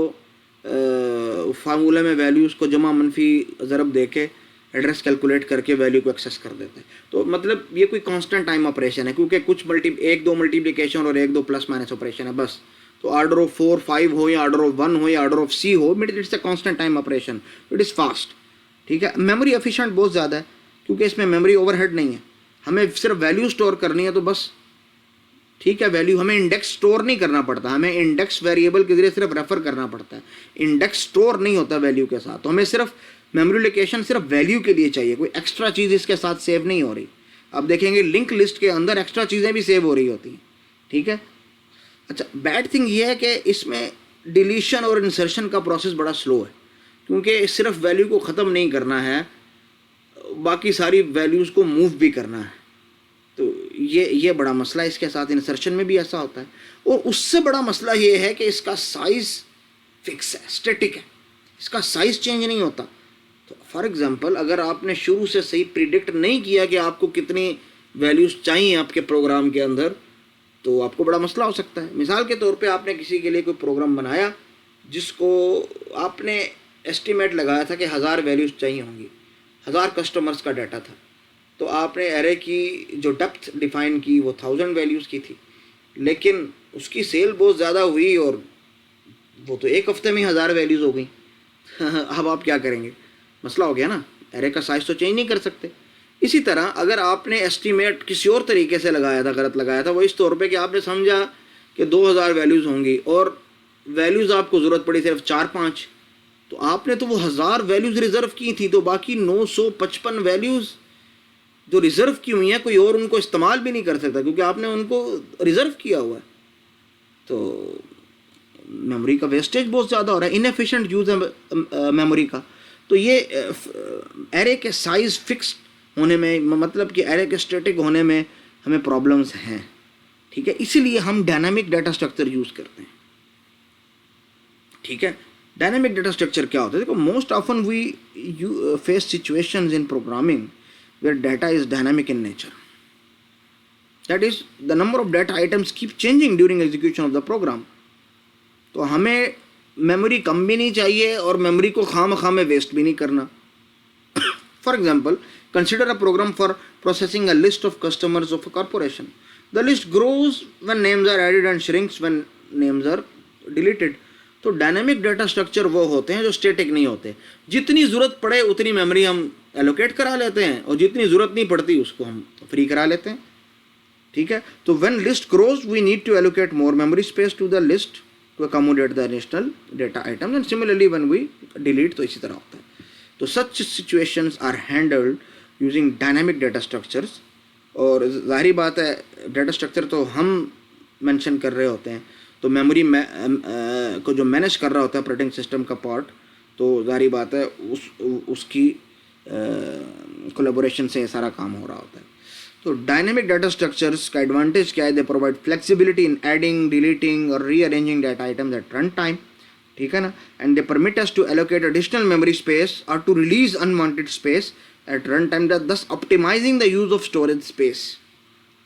S1: फार्मूले में वैल्यूज़ को जमा मनफी ज़रब दे के एड्रेस कैलकुलेट करके वैल्यू को एक्सेस कर देते हैं। तो मतलब ये कोई कांस्टेंट टाइम ऑपरेशन है, क्योंकि कुछ 1-2 मल्टीप्लिकेशन और 1-2 प्लस माइनस ऑपरेशन है बस। तो ऑर्डर ऑफ 4 5 हो या ऑर्डर ऑफ 1 हो या ऑर्डर ऑफ C हो, it's a constant time operation, it is fast. ठीक है, मेमोरी एफिशिएंट बहुत ज़्यादा है क्योंकि इसमें मेमोरी ओवरहेड नहीं है, हमें सिर्फ वैल्यू स्टोर करनी है तो बस। ठीक है, वैल्यू, हमें इंडेक्स स्टोर नहीं करना पड़ता, हमें इंडेक्स वेरिएबल के जरिए सिर्फ रेफर करना पड़ता है। इंडेक्स स्टोर नहीं होता वैल्यू के साथ, तो हमें सिर्फ मेमोरी लोकेशन सिर्फ वैल्यू के लिए चाहिए, कोई एक्स्ट्रा चीज़ इसके साथ सेव नहीं हो रही। आप देखेंगे लिंक लिस्ट के अंदर एक्स्ट्रा चीज़ें भी सेव हो रही होती हैं। ठीक है, अच्छा, बैड थिंग ये है कि इसमें डिलीशन और इंसर्शन का प्रोसेस बड़ा स्लो है, क्योंकि सिर्फ वैल्यू को ख़त्म नहीं करना है, बाकी सारी वैल्यूज़ को मूव भी करना है। तो ये बड़ा मसला है। इसके साथ इंसर्शन में भी ऐसा होता है। और उससे बड़ा मसला ये है कि इसका साइज़ फिक्स है, स्टैटिक है, इसका साइज़ चेंज नहीं होता। तो फॉर एग्ज़ाम्पल, अगर आपने शुरू से सही प्रिडिक्ट नहीं किया कि आपको कितनी वैल्यूज़ चाहिए आपके प्रोग्राम के अंदर, तो आपको बड़ा मसला हो सकता है। मिसाल के तौर पे आपने किसी के लिए कोई प्रोग्राम बनाया जिसको आपने एस्टिमेट लगाया था कि 1000 वैल्यूज़ चाहिए होंगी, 1000 कस्टमर्स का डाटा था, तो आपने एरे की जो डेप्थ डिफ़ाइन की वो 1000 वैल्यूज़ की थी, लेकिन उसकी सेल बहुत ज़्यादा हुई और वो तो एक हफ्ते में 1000 वैल्यूज़ हो गई। अब आप क्या करेंगे? मसला हो गया ना, एरे का साइज़ तो चेंज नहीं कर सकते। इसी तरह अगर आपने एस्टीमेट किसी और तरीके से लगाया था, गलत लगाया था, वो इस तौर पे कि आपने समझा कि 2000 वैल्यूज़ होंगी और वैल्यूज़ आपको ज़रूरत पड़ी सिर्फ 4-5, तो आपने तो वो 1000 वैल्यूज़ रिज़र्व की थी, तो बाकी 955 वैल्यूज़ जो रिज़र्व की हुई हैं कोई और उनको इस्तेमाल भी नहीं कर सकता, क्योंकि आपने उनको रिज़र्व किया हुआ है। तो मेमोरी का वेस्टेज बहुत ज़्यादा हो रहा है, इनएफिशिएंट यूज़ है मेमोरी का। तो ये एरे के साइज़ फिक्स होने में, मतलब कि एरे के स्टैटिक होने में हमें प्रॉब्लम्स हैं, ठीक है। इसीलिए हम डायनामिक डाटा स्ट्रक्चर यूज़ करते हैं, ठीक है। डायनामिक डाटा स्ट्रक्चर क्या होता है? देखो, most often we face situations in programming where data is dynamic in nature. That is, the number of data items keep changing during execution of the program. तो हमें मेमोरी कम भी नहीं चाहिए और मेमोरी को खाम में वेस्ट भी नहीं करना। For example, consider a program for processing a list of customers of a corporation. The list grows when names are added and shrinks when names are deleted. तो डायनामिक डाटा स्ट्रक्चर वो होते हैं जो static नहीं होते। जितनी ज़रूरत पड़े उतनी मेमोरी हम एलोकेट करा लेते हैं और जितनी ज़रूरत नहीं पड़ती उसको हम फ्री करा लेते हैं, ठीक है। तो when list grows we need to allocate more memory space to the list to accommodate the additional data items, and similarly when we delete, तो इसी तरह होता है। तो such situations are handled using dynamic data structures. और जाहिर बात है, डाटा स्ट्रक्चर तो हम मेंशन कर रहे होते हैं, तो मेमोरी को जो मैनेज कर रहा होता है ऑपरेटिंग सिस्टम का पार्ट, तो जाहिर बात है उसकी कोलैबोरेशन से सारा काम हो रहा होता है। तो डायनेमिक डाटा स्ट्रक्चर्स का एडवांटेज क्या है? They provide flexibility in adding, deleting और rearranging data items at run time, ठीक है ना। And they permit us to allocate additional memory space और to release unwanted space at run time, thus optimising the use of storage space,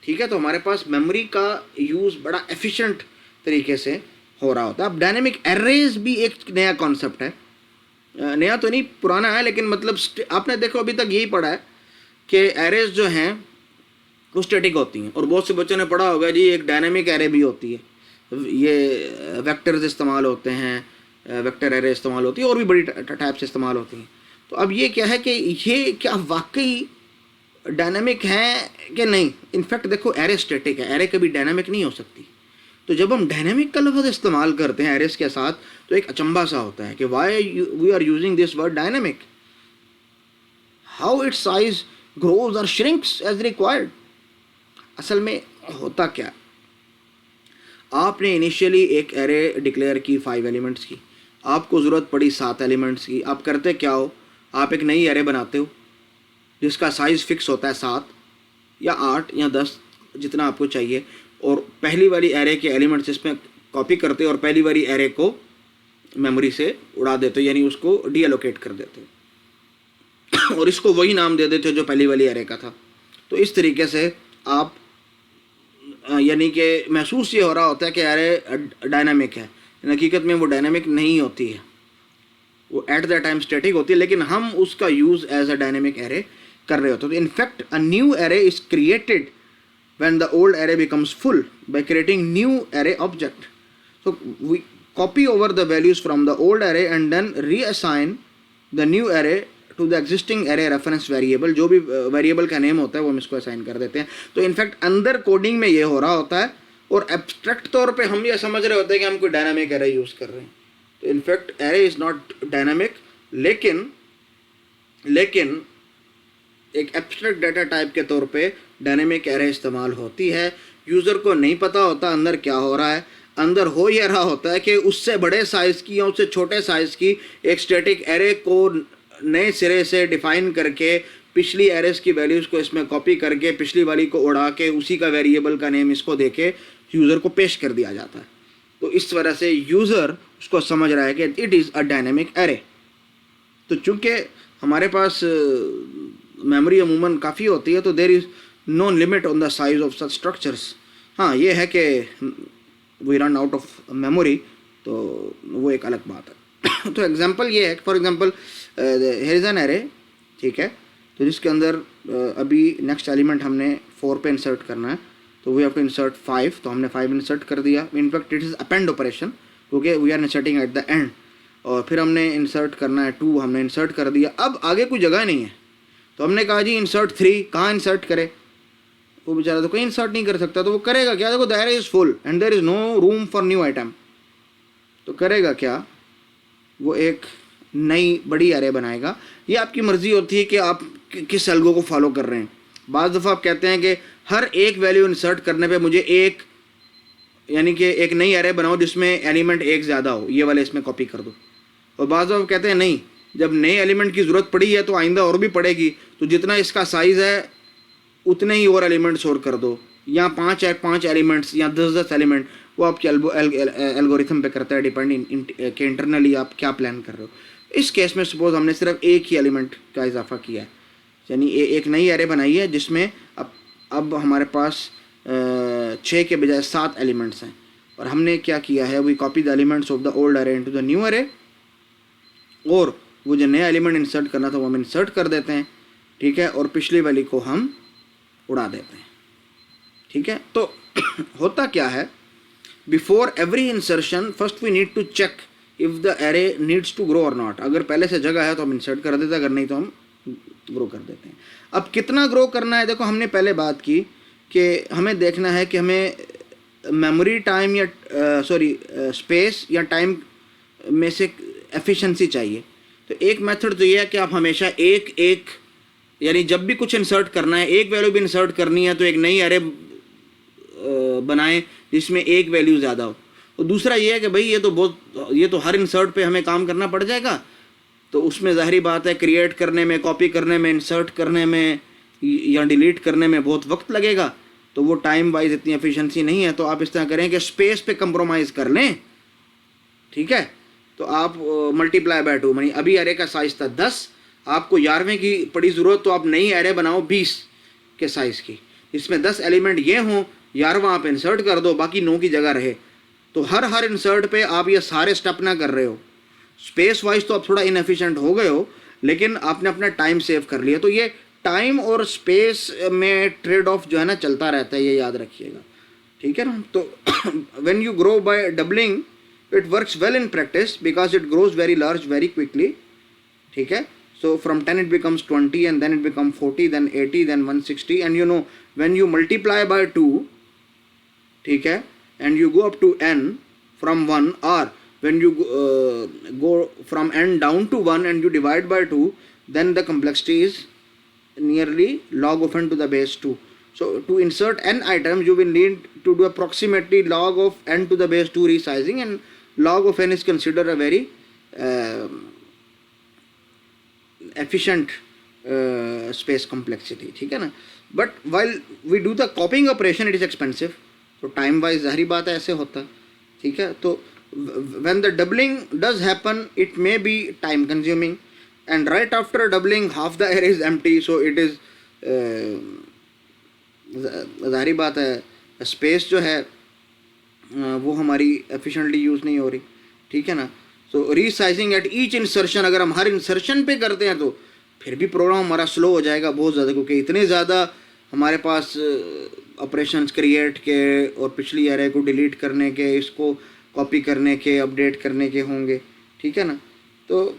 S1: ठीक है। तो हमारे पास मेमोरी का यूज़ बड़ा एफिशिएंट तरीके से हो रहा होता है। अब डायनेमिक एरेज भी एक नया कॉन्सेप्ट है, नया तो नहीं, पुराना है, लेकिन मतलब आपने देखो अभी तक यही पढ़ा है कि एरेज जो हैं वो स्टैटिक होती हैं, और बहुत से बच्चों ने पढ़ा होगा जी एक डायनेमिक एरे भी होती है, ये वेक्टर्स इस्तेमाल होते हैं, वेक्टर एरे इस्तेमाल होती है, और भी बड़ी टाइप्स इस्तेमाल होती हैं। तो अब ये क्या है कि ये क्या वाकई डायनेमिक है कि नहीं? इनफैक्ट देखो, एरे स्टैटिक है, एरे कभी डायनेमिक नहीं हो सकती। तो जब हम डायनेमिक का लफ्ज़ इस्तेमाल करते हैं एरेस के साथ, तो एक अचंभा सा होता है कि why we are using this word dynamic, how its size grows और श्रिंक्स एज रिक्वायर्ड। असल में होता क्या, आपने इनिशियली एक एरे डिक्लेयर की 5 एलिमेंट्स की, आपको ज़रूरत पड़ी 7 एलिमेंट्स की। आप करते क्या हो, आप एक नई एरे बनाते हो जिसका साइज़ फिक्स होता है 7 या 8 या 10 जितना आपको चाहिए, और पहली वाली एरे के एलिमेंट्स इसमें कॉपी करते हो और पहली वाली एरे को मेमोरी से उड़ा देते हो, यानी उसको डीएलोकेट कर देते हो और इसको वही नाम दे देते हो जो पहली वाली एरे का था। तो इस तरीके से आप यानी कि महसूस ये हो रहा होता है कि एरे डायनामिक है, हकीकत में वो डायनामिक नहीं होती है, वो एट द टाइम स्टैटिक होती है, लेकिन हम उसका use as a dynamic array कर रहे होते हैं। तो in fact a new array is created when the old array becomes full by creating new array object. So we copy over the values from the old array and then reassign the new array to the existing array reference variable. जो भी variable का name होता है वो हम इसको assign कर देते हैं। तो इनफैक्ट अंदर कोडिंग में ये हो रहा होता है, और एब्स्ट्रैक्ट तौर पे हम ये समझ रहे होते हैं कि हम कोई डायनामिक एरे यूज़ कर रहे हैं। तो in fact array is not dynamic, लेकिन एक एब्स्ट्रैक्ट डाटा टाइप के तौर पे डायनेमिक एरे इस्तेमाल होती है। यूज़र को नहीं पता होता अंदर क्या हो रहा है। अंदर हो ये रहा होता है कि उससे बड़े साइज़ की या उससे छोटे साइज़ की एक स्टैटिक एरे को नए सिरे से डिफ़ाइन करके पिछली एरेस की वैल्यूज़ को इसमें कॉपी करके पिछली वाली को उड़ा के उसी का वेरिएबल का नेम इसको देके यूज़र को पेश कर दिया जाता है। तो इस तरह से यूज़र उसको समझ रहा है कि it is a dynamic array. तो चूँकि हमारे पास मेमोरी अमूमन काफ़ी होती है, तो there is no limit on the size of such structures. हाँ, ये है कि we run out of memory, तो वो एक अलग बात है। तो एग्जांपल ये है, for example here is an array, ठीक है, तो जिसके अंदर अभी नेक्स्ट एलिमेंट हमने 4 पे इंसर्ट करना है, तो वी हैव टू इंसर्ट 5, तो हमने 5 इंसर्ट कर दिया। In fact it is append operation क्योंकि we are inserting at the end. और फिर हमने इंसर्ट करना है 2, हमने इंसर्ट कर दिया। अब आगे कोई जगह नहीं है, तो हमने कहा जी इंसर्ट 3, कहाँ इंसर्ट करे? वो बेचारा तो कहीं इंसर्ट नहीं कर सकता, तो वो करेगा क्या? देखो the array is full and there is no room for new item. तो करेगा क्या? वो एक नई बड़ी एरे बनाएगा। ये आपकी मर्ज़ी होती है कि आप किस एल्गो को फॉलो कर रहे हैं। बाज़ दफ़ा आप कहते हैं कि हर एक वैल्यू इंसर्ट करने पे मुझे एक, यानी कि एक नई एरे बनाओ जिसमें एलिमेंट एक ज़्यादा हो, ये वाले इसमें कॉपी कर दो। और बाज़ दफ़ा कहते हैं नहीं, जब नए एलिमेंट की ज़रूरत पड़ी है तो आइंदा और भी पड़ेगी, तो जितना इसका साइज़ है उतने ही और एलिमेंट्स और कर दो, या 5 एलिमेंट्स या 10 एलिमेंट। वो आपके एल्गोरिथम पे करता है डिपेंड कि इंटरनली आप क्या प्लान कर रहे हो। इस केस में सपोज हमने सिर्फ एक ही एलिमेंट का इजाफा किया है, यानी एक नई एरे बनाई है जिसमें अब हमारे पास 6 के बजाय 7 एलिमेंट्स हैं। और हमने क्या किया है, we copy the elements of the old array into the new array, और वो जो नया एलिमेंट इंसर्ट करना था वो हम इंसर्ट कर देते हैं, ठीक है, और पिछली वाली को हम उड़ा देते हैं, ठीक है। तो होता क्या है, before every insertion first we need to check if the array needs to grow और नॉट। अगर पहले से जगह है तो हम इंसर्ट कर देते हैं, अगर नहीं तो हम ग्रो कर देते हैं। अब कितना ग्रो करना है, देखो हमने पहले बात की कि हमें देखना है कि हमें मेमोरी टाइम या स्पेस या टाइम में से एफिशिएंसी चाहिए। तो एक मेथड तो ये है कि आप हमेशा एक यानी जब भी कुछ इंसर्ट करना है, एक वैल्यू भी इंसर्ट करनी है, तो एक नई एरे बनाएं जिसमें एक वैल्यू ज़्यादा हो। और दूसरा ये है कि भाई ये तो हर इंसर्ट पे हमें काम करना पड़ जाएगा, तो उसमें ज़ाहिरी बात है क्रिएट करने में, कॉपी करने में, इंसर्ट करने में या डिलीट करने में बहुत वक्त लगेगा, तो वो टाइम वाइज इतनी एफिशिएंसी नहीं है। तो आप इस तरह करें कि स्पेस पे कंप्रोमाइज़ कर लें, ठीक है। तो आप मल्टीप्लाई बाय 2, यानी अभी एरे का साइज़ था 10, आपको 11वें की पड़ी ज़रूरत, तो आप नई एरे बनाओ 20 के साइज़ की, इसमें 10 एलिमेंट ये हों, 11वां आप इंसर्ट कर दो, बाकी 9 की जगह रहे। तो हर इंसर्ट पे आप ये सारे स्टेप ना कर रहे हो। स्पेस वाइज तो आप थोड़ा इनएफिशिएंट हो गए हो, लेकिन आपने अपना टाइम सेव कर लिया। तो ये टाइम और स्पेस में ट्रेड ऑफ जो है ना चलता रहता है, ये याद रखिएगा, ठीक है ना। तो when you grow by doubling it works well in practice because it grows very large very quickly, ठीक है। So from 10 it becomes 20 and then it becomes 40, then 80, then 160, and you know when you multiply by 2, ठीक है, and you go up to n from 1, or when you go from n down to 1 and you divide by 2, then the complexity is nearly log of n to the base 2. So to insert n items you will need to do approximately log of n to the base 2 resizing, and log of n is considered a very efficient space complexity, ठीक है ना। But while we do the copying operation it is expensive, तो time wise जाहिर बात है ऐसे होता है, ठीक है। तो when the doubling does happen it may be time consuming, and right after doubling half the array is empty, so it is जाहिर बात है स्पेस जो है वो हमारी एफिशिएंटली यूज़ नहीं हो रही, ठीक है ना। सो रीसाइजिंग एट ईच इंसर्शन, अगर हम हर इंसर्शन पे करते हैं तो फिर भी प्रोग्राम हमारा स्लो हो जाएगा बहुत ज़्यादा, क्योंकि इतने ज़्यादा हमारे पास ऑपरेशंस क्रिएट के और पिछली एरे को डिलीट करने के, इसको कॉपी करने के, अपडेट करने के होंगे, ठीक है ना। तो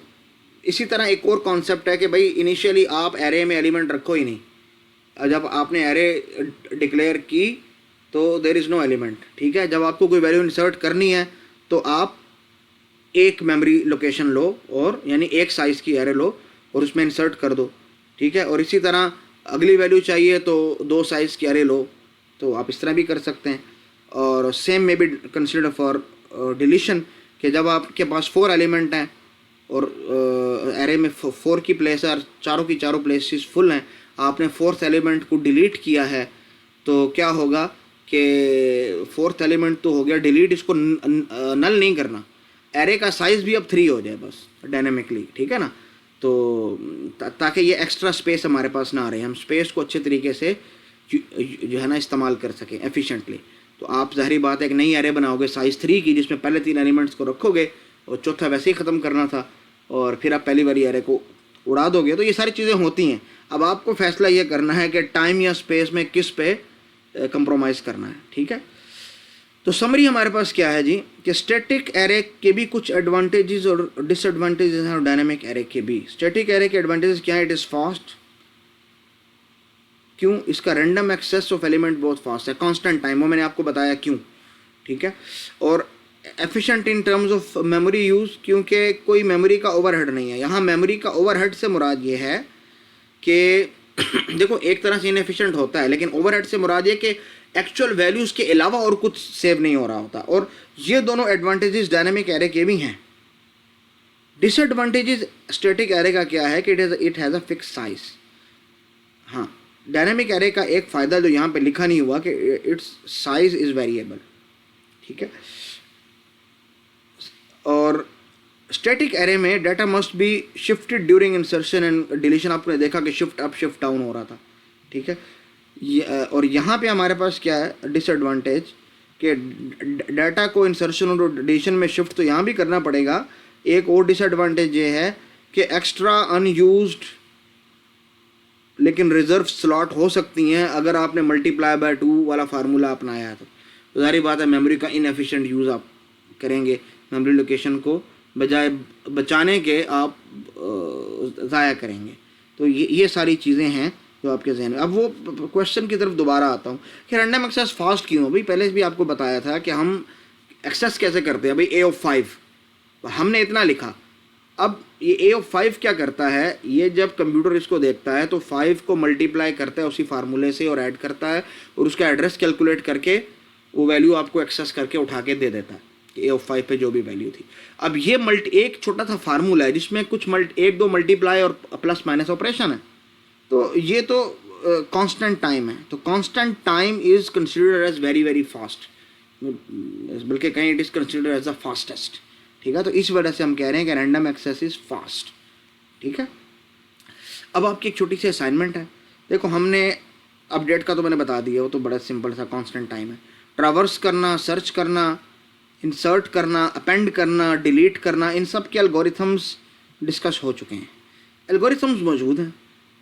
S1: इसी तरह एक और कॉन्सेप्ट है कि भाई इनिशियली आप एरे में एलिमेंट रखो ही नहीं, जब आपने एरे डिक्लेयर की तो देयर इज़ नो एलिमेंट, ठीक है। जब आपको कोई वैल्यू इंसर्ट करनी है तो आप एक मेमोरी लोकेशन लो, और यानी एक साइज़ की एरे लो और उसमें इंसर्ट कर दो, ठीक है। और इसी तरह अगली वैल्यू चाहिए तो 2 साइज़ की एरे लो, तो आप इस तरह भी कर सकते हैं। और सेम में भी कंसिडर फॉर डिलीशन कि जब आपके पास 4 एलिमेंट हैं और एरे में 4 की प्लेस है और चारों की चारों प्लेसेस फुल हैं, आपने 4th एलिमेंट को डिलीट किया है तो क्या होगा कि 4th एलिमेंट तो हो गया डिलीट, इसको नल नहीं करना, एरे का साइज़ भी अब 3 हो जाए बस डायनेमिकली, ठीक है ना। तो ताकि ये एक्स्ट्रा स्पेस हमारे पास ना आ रहे, हम स्पेस को अच्छे तरीके से जो है ना इस्तेमाल कर सकें एफिशिएंटली। तो आप ज़ाहिर बात है एक नई एरे बनाओगे साइज़ 3 की, जिसमें पहले 3 एलिमेंट्स को रखोगे और चौथा वैसे ही ख़त्म करना था और फिर आप पहली वाली एरे को उड़ा दोगे। तो ये सारी चीज़ें होती हैं। अब आपको फैसला ये करना है कि टाइम या स्पेस में किस पे कंप्रोमाइज़ करना है, ठीक है। तो समरी हमारे पास क्या है जी कि स्टैटिक एरे के भी कुछ एडवांटेजेस और डिसएडवांटेजेस हैं और डायनामिक एरे के भी। स्टैटिक एरे के एडवांटेजेस क्या है? It is fast. क्यों? इसका रैंडम एक्सेस ऑफ एलिमेंट बहुत फास्ट है, कांस्टेंट टाइम, वो मैंने आपको बताया क्यों, ठीक है। और efficient in terms of memory use, क्योंकि कोई मेमोरी का ओवरहेड नहीं है। यहाँ मेमोरी का ओवरहेड से मुराद ये है कि देखो एक तरह से इनएफिशिएंट होता है, लेकिन ओवरहेड से मुराद ये कि एक्चुअल वैल्यूज़ के अलावा और कुछ सेव नहीं हो रहा होता। और ये दोनों एडवांटेजेस डायनेमिक एरे के भी हैं। डिसएडवांटेजेस स्टैटिक एरे का क्या है कि it has a fix size. हाँ, डायनेमिक एरे का एक फ़ायदा जो यहाँ पे लिखा नहीं हुआ कि इट्स साइज इज़ वेरिएबल, ठीक है। और स्टैटिक एरे में data must be shifted during insertion and deletion. आपने देखा कि शिफ्ट अप शिफ्ट डाउन हो रहा था, ठीक है। और यहाँ पे हमारे पास क्या है डिसएडवांटेज कि डाटा को इंसर्शन और डिलीशन में शिफ्ट तो यहाँ भी करना पड़ेगा। एक और डिसएडवांटेज ये है कि एक्स्ट्रा अनयूज्ड लेकिन रिजर्व स्लॉट हो सकती हैं अगर आपने मल्टीप्लाई बाय 2 वाला फार्मूला अपनाया है। तो जाहिर बात है मेमोरी का इनएफिशिएंट यूज़ आप करेंगे, मेमोरी लोकेशन को बजाय बचाने के आप ज़ाया करेंगे। तो ये सारी चीज़ें हैं जो आपके जहन में। अब वो क्वेश्चन की तरफ दोबारा आता हूँ कि रैंडम एक्सेस फास्ट क्यों? भाई पहले भी आपको बताया था कि हम एक्सेस कैसे करते हैं। भाई a of 5 हमने इतना लिखा। अब ये a of 5 क्या करता है, ये जब कंप्यूटर इसको देखता है तो 5 को मल्टीप्लाई करता है उसी फार्मूले से और ऐड करता है और उसका एड्रेस कैलकुलेट करके वो वैल्यू आपको एक्सेस करके उठा के दे देता है कि a of 5 पे जो भी वैल्यू थी। अब ये एक छोटा सा फार्मूला है जिसमें कुछ 1-2 मल्टीप्लाई और प्लस माइनस ऑपरेशन है। तो ये तो कांस्टेंट टाइम है। तो constant time is considered as very very fast, बल्कि कहीं it is considered as the fastest, ठीक है। तो इस वजह से हम कह रहे हैं कि रैंडम एक्सेस इज़ फास्ट, ठीक है। अब आपकी एक छोटी सी असाइनमेंट है। देखो हमने अपडेट का तो मैंने बता दिया, वो तो बड़ा सिंपल सा कांस्टेंट टाइम है। ट्रैवर्स करना, सर्च करना, इंसर्ट करना, अपेंड करना, डिलीट करना, इन सब के एल्गोरिथम्स डिस्कस हो चुके हैं। एल्गोरिथम्स मौजूद हैं।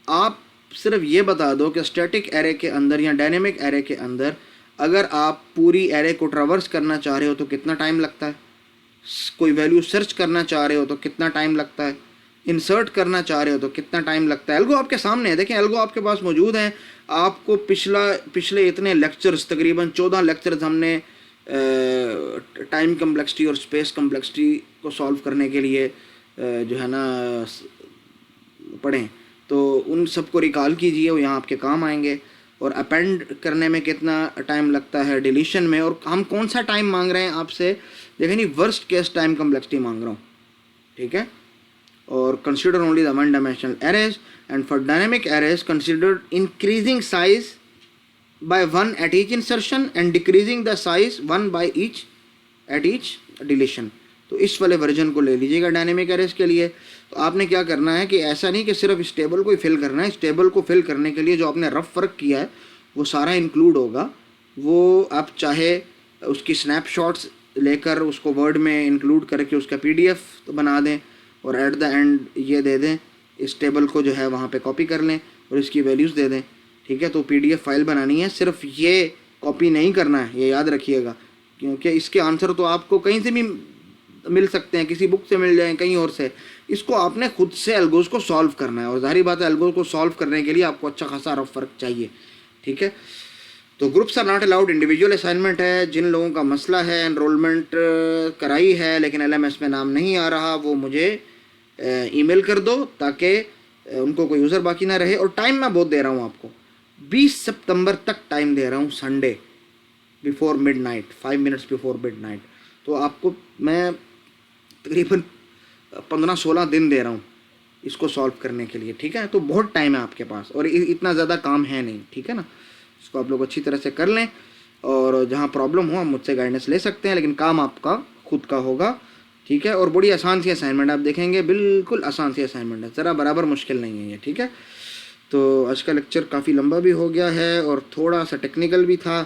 S1: आप सिर्फ ये बता दो कि स्टैटिक एरे के अंदर या डायनेमिक एरे के अंदर अगर आप पूरी एरे को ट्रैवर्स करना चाह रहे हो तो कितना टाइम लगता है, कोई वैल्यू सर्च करना चाह रहे हो तो कितना टाइम लगता है, इंसर्ट करना चाह रहे हो तो कितना टाइम लगता है। एल्गो आपके सामने है, देखें एल्गो आपके पास मौजूद है। आपको पिछले इतने लेक्चर्स, तकरीबन 14 लेक्चर्स हमने टाइम कम्प्लेक्सिटी और स्पेस कम्प्लेक्सिटी को सॉल्व करने के लिए जो है ना पढ़ें। तो उन सबको रिकॉल कीजिए, वो यहाँ आपके काम आएंगे। और अपेंड करने में कितना टाइम लगता है, डिलीशन में, और हम कौन सा टाइम मांग रहे हैं आपसे, देखें नहीं, वर्स्ट केस टाइम कम्प्लेक्सिटी मांग रहा हूँ, ठीक है। और consider only the one dimensional arrays and for dynamic arrays consider increasing size by 1 at each insertion and decreasing the size 1 by each at each deletion। तो इस वाले वर्जन को ले लीजिएगा डायनेमिक एरेज के लिए। तो आपने क्या करना है कि ऐसा नहीं कि सिर्फ इस टेबल को ही फिल करना है। इस टेबल को फिल करने के लिए जो आपने रफ वर्क किया है वो सारा इंक्लूड होगा। वो आप चाहे उसकी स्नैपशॉट्स लेकर उसको वर्ड में इंक्लूड करके उसका PDF तो बना दें और एट द एंड ये दे दें, इस टेबल को जो है वहाँ पे कॉपी कर लें और इसकी वैल्यूज़ दे दें, ठीक है। तो PDF फाइल बनानी है, सिर्फ ये कॉपी नहीं करना है, ये याद रखिएगा, क्योंकि इसके आंसर तो आपको कहीं से भी मिल सकते हैं, किसी बुक से मिल जाएं, कहीं और से। इसको आपने खुद से एल्गोज को सॉल्व करना है और जाहिर बात है एल्गोज को सॉल्व करने के लिए आपको अच्छा खासा रफ वर्क चाहिए, ठीक है। तो groups are not allowed, individual assignment है। जिन लोगों का मसला है, एनरोलमेंट कराई है लेकिन LMS में नाम नहीं आ रहा, वो मुझे ईमेल कर दो ताकि उनको कोई यूज़र बाकी ना रहे। और टाइम मैं बहुत दे रहा हूँ आपको, 20 सितंबर तक टाइम दे रहा हूँ, Sunday before midnight, 5 minutes before midnight. तो आपको मैं तकरीबन 15-16 दिन दे रहा हूँ इसको सॉल्व करने के लिए, ठीक है। तो बहुत टाइम है आपके पास और इतना ज़्यादा काम है नहीं, ठीक है ना। इसको आप लोग अच्छी तरह से कर लें और जहाँ प्रॉब्लम हो आप मुझसे गाइडेंस ले सकते हैं, लेकिन काम आपका खुद का होगा, ठीक है। और बड़ी आसान सी असाइनमेंट आप देखेंगे, बिल्कुल आसान सी असाइनमेंट है, ज़रा बराबर मुश्किल नहीं है ये, ठीक है। तो आज का लेक्चर काफ़ी लंबा भी हो गया है और थोड़ा सा टेक्निकल भी था,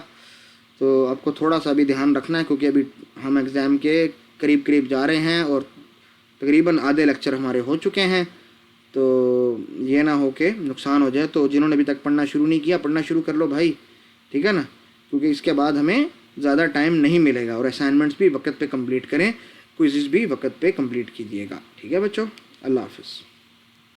S1: तो आपको थोड़ा सा भी ध्यान रखना है क्योंकि अभी हम एग्ज़ाम के करीब करीब जा रहे हैं और तकरीबन आधे लेक्चर हमारे हो चुके हैं। तो ये ना हो के नुकसान हो जाए। तो जिन्होंने अभी तक पढ़ना शुरू नहीं किया, पढ़ना शुरू कर लो भाई, ठीक है ना, क्योंकि इसके बाद हमें ज़्यादा टाइम नहीं मिलेगा। और असाइनमेंट्स भी वक्त पे कंप्लीट करें, क्विज़ेस भी वक्त पे कंप्लीट कीजिएगा, ठीक है बच्चों। अल्लाह हाफिज़।